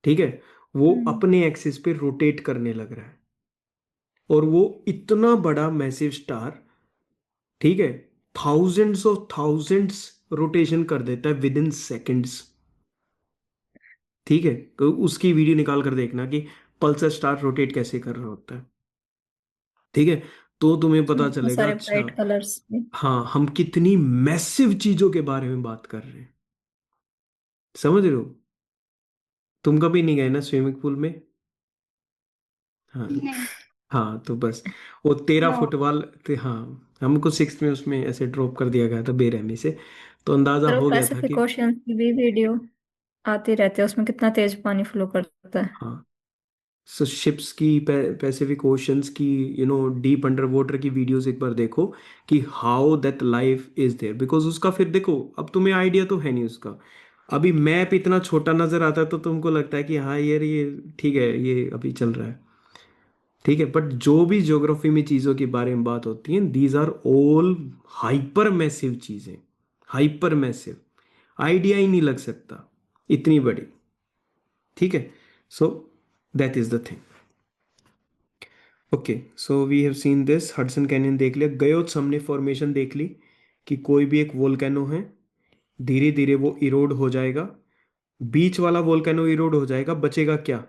ठीक है, वो हम्म। अपने एक्सिस पे रोटेट करने लग रहा है। और वो इतना बड़ा मैसिव स्टार, ठीक है, थाउजेंड्स ऑफ थाउजेंड्स रोटेशन कर देता है विद इन सेकेंड्स, ठीक है। तो उसकी वीडियो निकाल कर देखना कि पल्सर स्टार रोटेट कैसे कर रहा होता है, ठीक है। तो तुम्हें पता बहुत चलेगा, सारे अच्छा ब्राइट कलर्स में। हाँ, हम कितनी मैसिव चीजों के बारे में बात कर रहे हैं, समझ रहे हो। तुम कभी नहीं गए ना स्विमिंग पूल में? हाँ नहीं। हाँ, तो बस वो 13 नो। फुटबॉल हाँ, हमको सिक्स में उसमें ऐसे ड्रॉप कर दिया गया था बेरहमी से। तो अंदाजा सर, वो हो गया था कि पैसिफिक ओशियन की भी वीडियो आती रहती है, उसमें कितना तेज पानी फ्लो करता है। हाँ, सो शिप्स की, पैसिफिक ओशंस की, डीप अंडर वाटर की वीडियोस एक बार देखो कि how that life is there. Because उसका फिर देखो, अब तुम्हें आइडिया तो है नहीं उसका। अभी मैप इतना छोटा नजर आता है तो तुमको लगता है कि हाँ यार ये ठीक है, ये अभी चल रहा है, ठीक है। बट जो भी ज्योग्राफी में चीजों के बारे में बात होती है, these are all hyper massive चीजें, हाइपर मैसिव, आइडिया ही नहीं लग सकता इतनी बड़ी, ठीक है। So that is the thing. Okay, so we have seen this Hudson canyon देख लिया। गयोत्स हमने फॉर्मेशन देख ली कि कोई भी एक वोल्केनो है, धीरे धीरे वो इरोड हो जाएगा। बीच वाला वोल्केनो इरोड हो जाएगा, बचेगा क्या?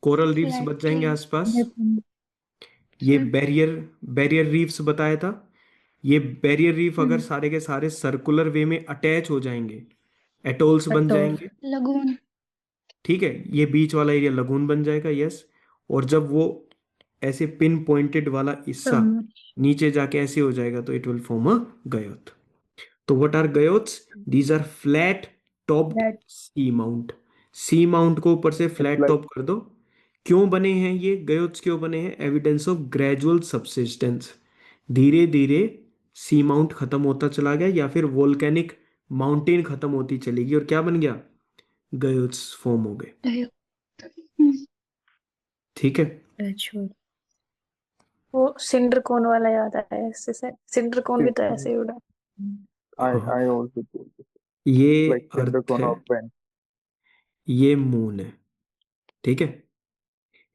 कोरल रीफ्स फ्लैट बच जाएंगे प्लेन। आसपास। ये सर। बैरियर बैरियर रीफ्स बताया था। ये बैरियर रीफ अगर हम्म। सारे के सारे सर्कुलर वे में अटैच हो जाएंगे, एटोल्स बन अटोल। जाएंगे, लगून। ठीक है। ये बीच वाला एरिया लगून बन जाएगा, यस। और जब वो ऐसे पिन पॉइंटेड वाला हिस्सा सब। नीचे जाके ऐसे हो जाएगा तो it will form a guyot. तो what are guyots? These are flat topped that. Seamount. Seamount को ऊपर से It's फ्लैट like टॉप कर दो। क्यों बने हैं ये गयोथ्स, क्यों बने हैं? Evidence of gradual subsistence. धीरे धीरे सी माउंट खत्म होता चला गया, या फिर वोल्केनिक माउंटेन खत्म होती चलेगी, और क्या बन गया? गयोथ्स फॉर्म हो गए, ठीक है। ग्रेजुअल। वो सिंडर कोन वाला याद आया इससे से, सिंडर कोन भी तो it's, ऐसे ही उड़ा। हाँ, I also told this. ये It's like cinder earth cone है, of vent. ये मून है, ठीक है।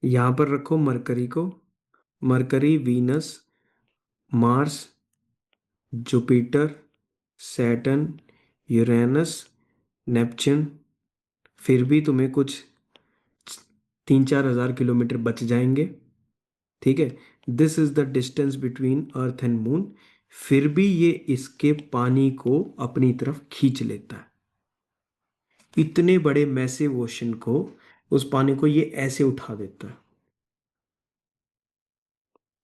यहां पर रखो मरकरी को, mercury, Venus, Mars, Jupiter, Saturn, Uranus, Neptune. फिर भी तुम्हें कुछ 3-4 हज़ार किलोमीटर बच जाएंगे, ठीक है। This is the distance between earth and moon, फिर भी ये इसके पानी को अपनी तरफ खींच लेता है। इतने बड़े मैसिव ओशन को, उस पानी को ये ऐसे उठा देता है।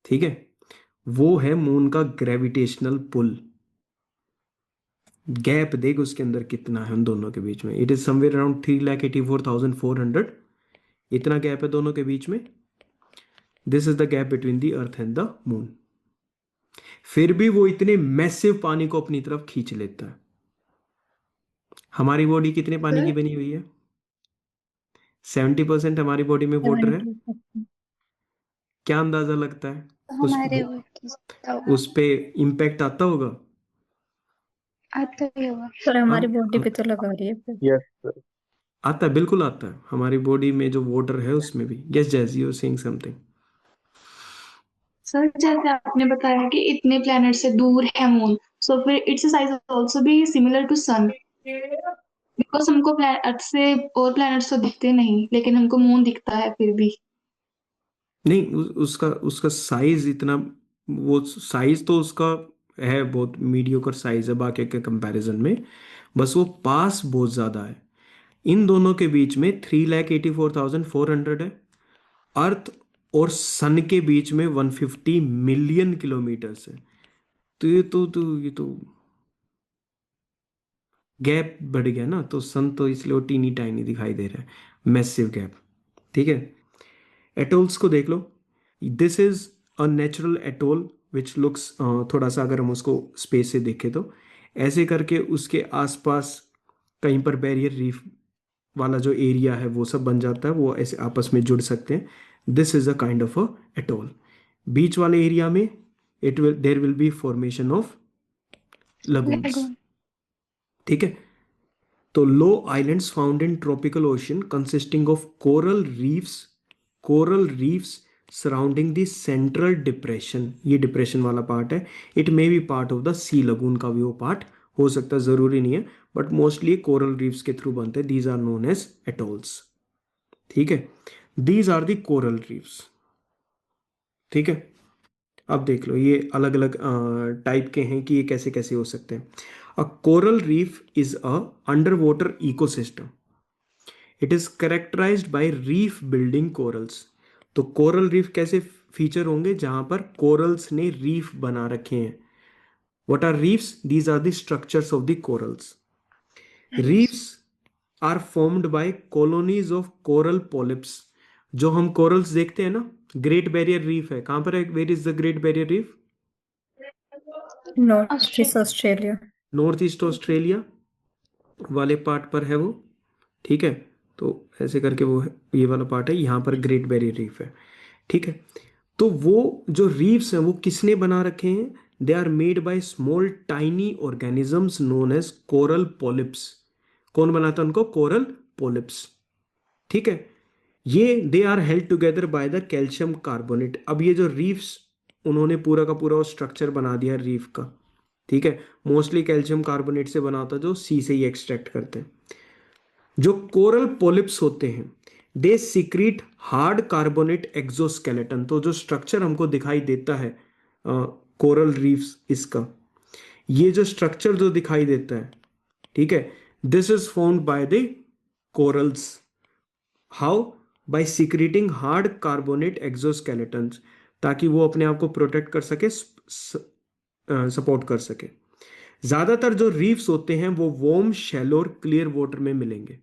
ठीक है, वो है मून का ग्रेविटेशनल पुल। गैप देख उसके अंदर कितना है उन दोनों के बीच में। It is somewhere around 3,84,400। इतना गैप है दोनों के बीच में। This is the gap between the earth and the moon. फिर भी वो इतने मैसिव पानी को अपनी तरफ खींच लेता है। हमारी बॉडी कितने पानी की सर बनी हुई है? 70% हमारी बॉडी में वाटर है। 70%। क्या अंदाजा लगता है उस हमारे वो किसका होगा? उस पे इम्पैक्ट आता होगा? आता ही होगा। पर हमारी हाँ, बॉडी पे तो लगा रही है फिर। Yes, sir. आता है, बिल्कुल आता है। हमारी बॉडी में जो वाटर है उसमें भी। यस जैस, you are saying something. Sir जैसे आपने बताया कि इतने प्लैनेट से दूर है मून, सो फिर its size also be similar to sun, because हमको अर्थ से और प्लैनेट्स तो दिखते नहीं, लेकिन हमको मून दिखता है फिर भी। नहीं, उसका उसका साइज इतना, वो साइज तो उसका है, बहुत मीडियोकर साइज है बाकी के कंपैरिजन में। बस वो पास बहुत ज़्यादा है। इन दोनों के बीच में 3,84,400 है। अर्थ और सन के बीच में 150 मिलियन किलोमीटर है। तो ये तो गैप बढ़ गया ना। तो सन तो इसलिए वो टीनी टाइनी दिखाई दे रहा है, मैसिव गैप। ठीक है, एटोल्स को देख लो। This is a natural atoll which looks, थोड़ा सा अगर हम उसको स्पेस से देखें तो ऐसे करके उसके आसपास कहीं पर बैरियर रीफ वाला जो एरिया है वो सब बन जाता है, वो ऐसे आपस में जुड़ सकते हैं। This is a kind of a atoll. बीच वाले एरिया में there will be formation of lagoons. Lagoon. ठीक है, तो low islands found in tropical ocean consisting of coral reefs surrounding the central depression. ये डिप्रेशन वाला पार्ट है। It may be part of the sea lagoon का भी वो part हो सकता है, जरूरी नहीं है, बट मोस्टली कोरल रीफ्स के थ्रू बनते हैं। These are known as atolls. ठीक है, these are the coral reefs. ठीक है, अब देख लो ये अलग अलग टाइप के हैं कि ये कैसे कैसे हो सकते हैं। A coral reef is a underwater ecosystem. It is characterized by reef building corals. तो कोरल रीफ कैसे फीचर होंगे? जहां पर कोरल्स ने रीफ बना रखे हैं। What are reefs? These are the structures of the corals. Reefs are formed by colonies of coral polyps. जो हम कोरल्स देखते हैं ना, ग्रेट बैरियर रीफ है कहां पर है? Where is the great barrier reef? North east Australia. North east Australia वाले पार्ट पर है वो। ठीक है, तो ऐसे करके वो है, ये वाला पार्ट है, यहाँ पर ग्रेट बैरियर रीफ है। ठीक है, तो वो जो रीफ्स हैं वो किसने बना रखे हैं? They are made by small tiny organisms known as coral polyps. कौन बनाता है उनको? Coral polyps. ठीक है, ये they are held together by the calcium carbonate. अब ये जो रीफ्स, उन्होंने पूरा का पूरा स्ट्रक्चर बना दिया रीफ का। ठीक है, मोस्टली कैल्शियम कार्बोनेट से बना होता है, जो सी से ही एक्सट्रैक्ट करते हैं। जो कोरल पॉलिप्स होते हैं, they secrete hard carbonate exoskeleton. तो जो स्ट्रक्चर हमको दिखाई देता है कोरल रीफ्स, इसका ये जो स्ट्रक्चर जो दिखाई देता है, ठीक है, this is found by the corals. How? By secreting hard carbonate exoskeletons, ताकि वो अपने आप को प्रोटेक्ट कर सके, सपोर्ट कर सके। ज्यादातर जो रीफ्स होते हैं वो वार्म, शैलो और क्लियर वाटर में मिलेंगे।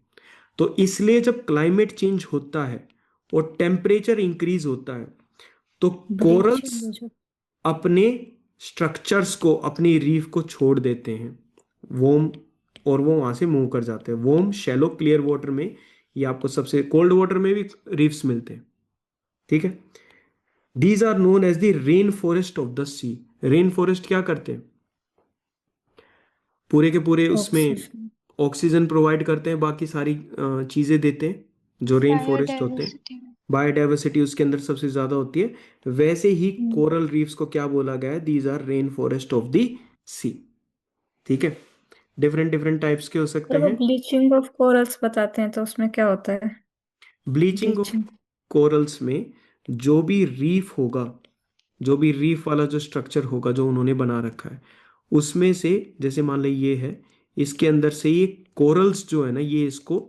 तो इसलिए जब क्लाइमेट चेंज होता है और टेम्परेचर इंक्रीज होता है, तो कोरल्स ब्लीचिंग हो जाती अपने स्ट्रक्चर्स को, अपनी रीफ को छोड़ देते हैं वार्म, और वो वहां से मूव कर जाते हैं। वार्म, शैलो, क्लियर वाटर में, ये आपको सबसे कोल्ड वाटर में भी रीफ्स मिलते हैं। ठीक है, these are known as the rain forest of the sea. Rain forest क्या करते हैं? पूरे के पूरे उसमें ऑक्सीजन। ऑक्सीजन प्रोवाइड करते हैं, बाकी सारी चीजें देते हैं जो रेन फॉरेस्ट होते हैं। बायोडाइवर्सिटी में। बायोडाइवर्सिटी उसके अंदर सबसे ज्यादा होती है। वैसे ही कोरल रीफ्स को क्या बोला गया है? These are rain forest of the sea. ठीक है, डिफरेंट डिफरेंट टाइप्स के हो सकते पर वो हैं। ब्लीचिंग ऑफ कोरल्स बताते हैं तो उसमें क्या होता है? Bleaching of bleaching. कोरल्स में जो भी रीफ होगा जो भी रीफ वाला जो स्ट्रक्चर होगा जो उन्होंने बना रखा है, उसमें से जैसे मान लो ये है, इसके अंदर से ये कोरल्स जो है ना, ये इसको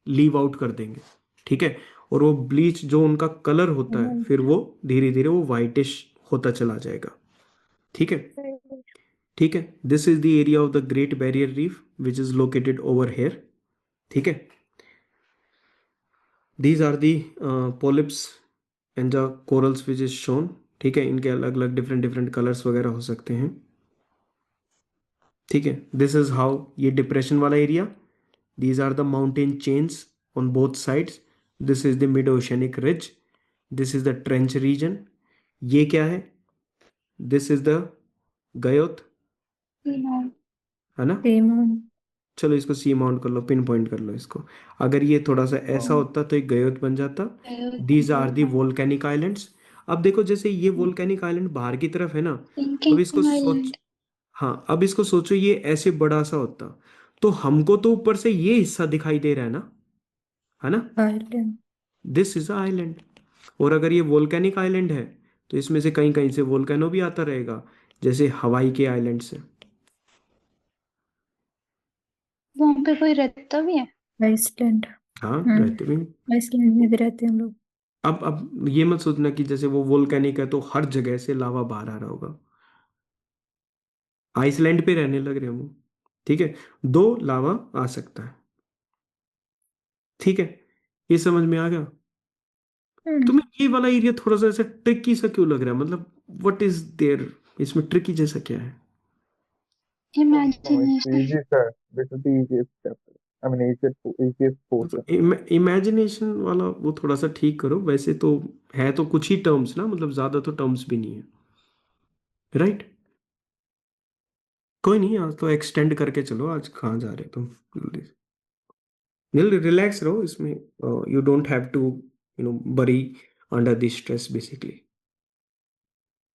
लीव आउट कर देंगे, ठीक है। और वो ब्लीच जो उनका कलर होता है, फिर वो धीरे धीरे वो वाइटिश होता चला जाएगा, ठीक है। ठीक है, this is the area of the great barrier reef which is located over here, ठीक है। These are the polyps and the corals which is shown, ठीक है। इनके अलग अलग डिफरेंट डिफरेंट कलर्स वगैरह हो सकते हैं, ठीक है। दिस इज हाउ, ये डिप्रेशन वाला area, these are the mountain chains on both sides, this is the mid oceanic ridge, this is the trench region, ये क्या है, this is the गयोत, है ना। सीमोन। चलो इसको सी माउंट कर लो, पिन पॉइंट कर लो इसको। अगर ये थोड़ा सा ऐसा होता तो एक गयोत बन जाता। These are the volcanic islands. अब देखो जैसे ये वोल्केनिक आइलैंड बाहर की तरफ है ना, अब इसको सोच, हाँ अब इसको सोचो ये ऐसे बड़ा सा होता, तो हमको तो ऊपर से ये हिस्सा दिखाई दे रहा है ना। Island. This is a island. और अगर ये वोल्केनिक आइलैंड है तो इसमें से कहीं कहीं से वोल्केनो भी आता रहेगा, जैसे हवाई के आइलैंड से। वहां पे कोई रहता भी है? आइसलैंड। हाँ हम्म। रहते भी। आइसलैंड में भी रहते हैं लोग। अब ये मत सोचना कि जैसे वो वोल्केनिक है तो हर जगह से लावा बाहर आ रहा होगा। आइसलैंड पे रहने लग रहे हैं वो, ठीक है। दो लावा आ सकता है, ठीक है। ये समझ में आ गया तुम्हें? ये वाला एरिया थोड़ा सा ऐसा ट्रिकी सा क्यों लग रहा है, मतलब व्हाट इज देयर, इसमें ट्रिकी जैसा क्या है? No, it's the imagination. easiest, this is the easiest chapter. I mean, easiest portion. Imagination वाला वो थोड़ा सा ठीक करो, वैसे तो है तो कुछ ही टर्म्स ना, मतलब ज्यादा तो टर्म्स भी नहीं है, राइट। कोई नहीं, आज तो एक्सटेंड करके चलो, आज कहाँ जा रहे हो तुम जल्दी से। नील रिलैक्स रहो इसमें, you don't have to bury under this stress basically.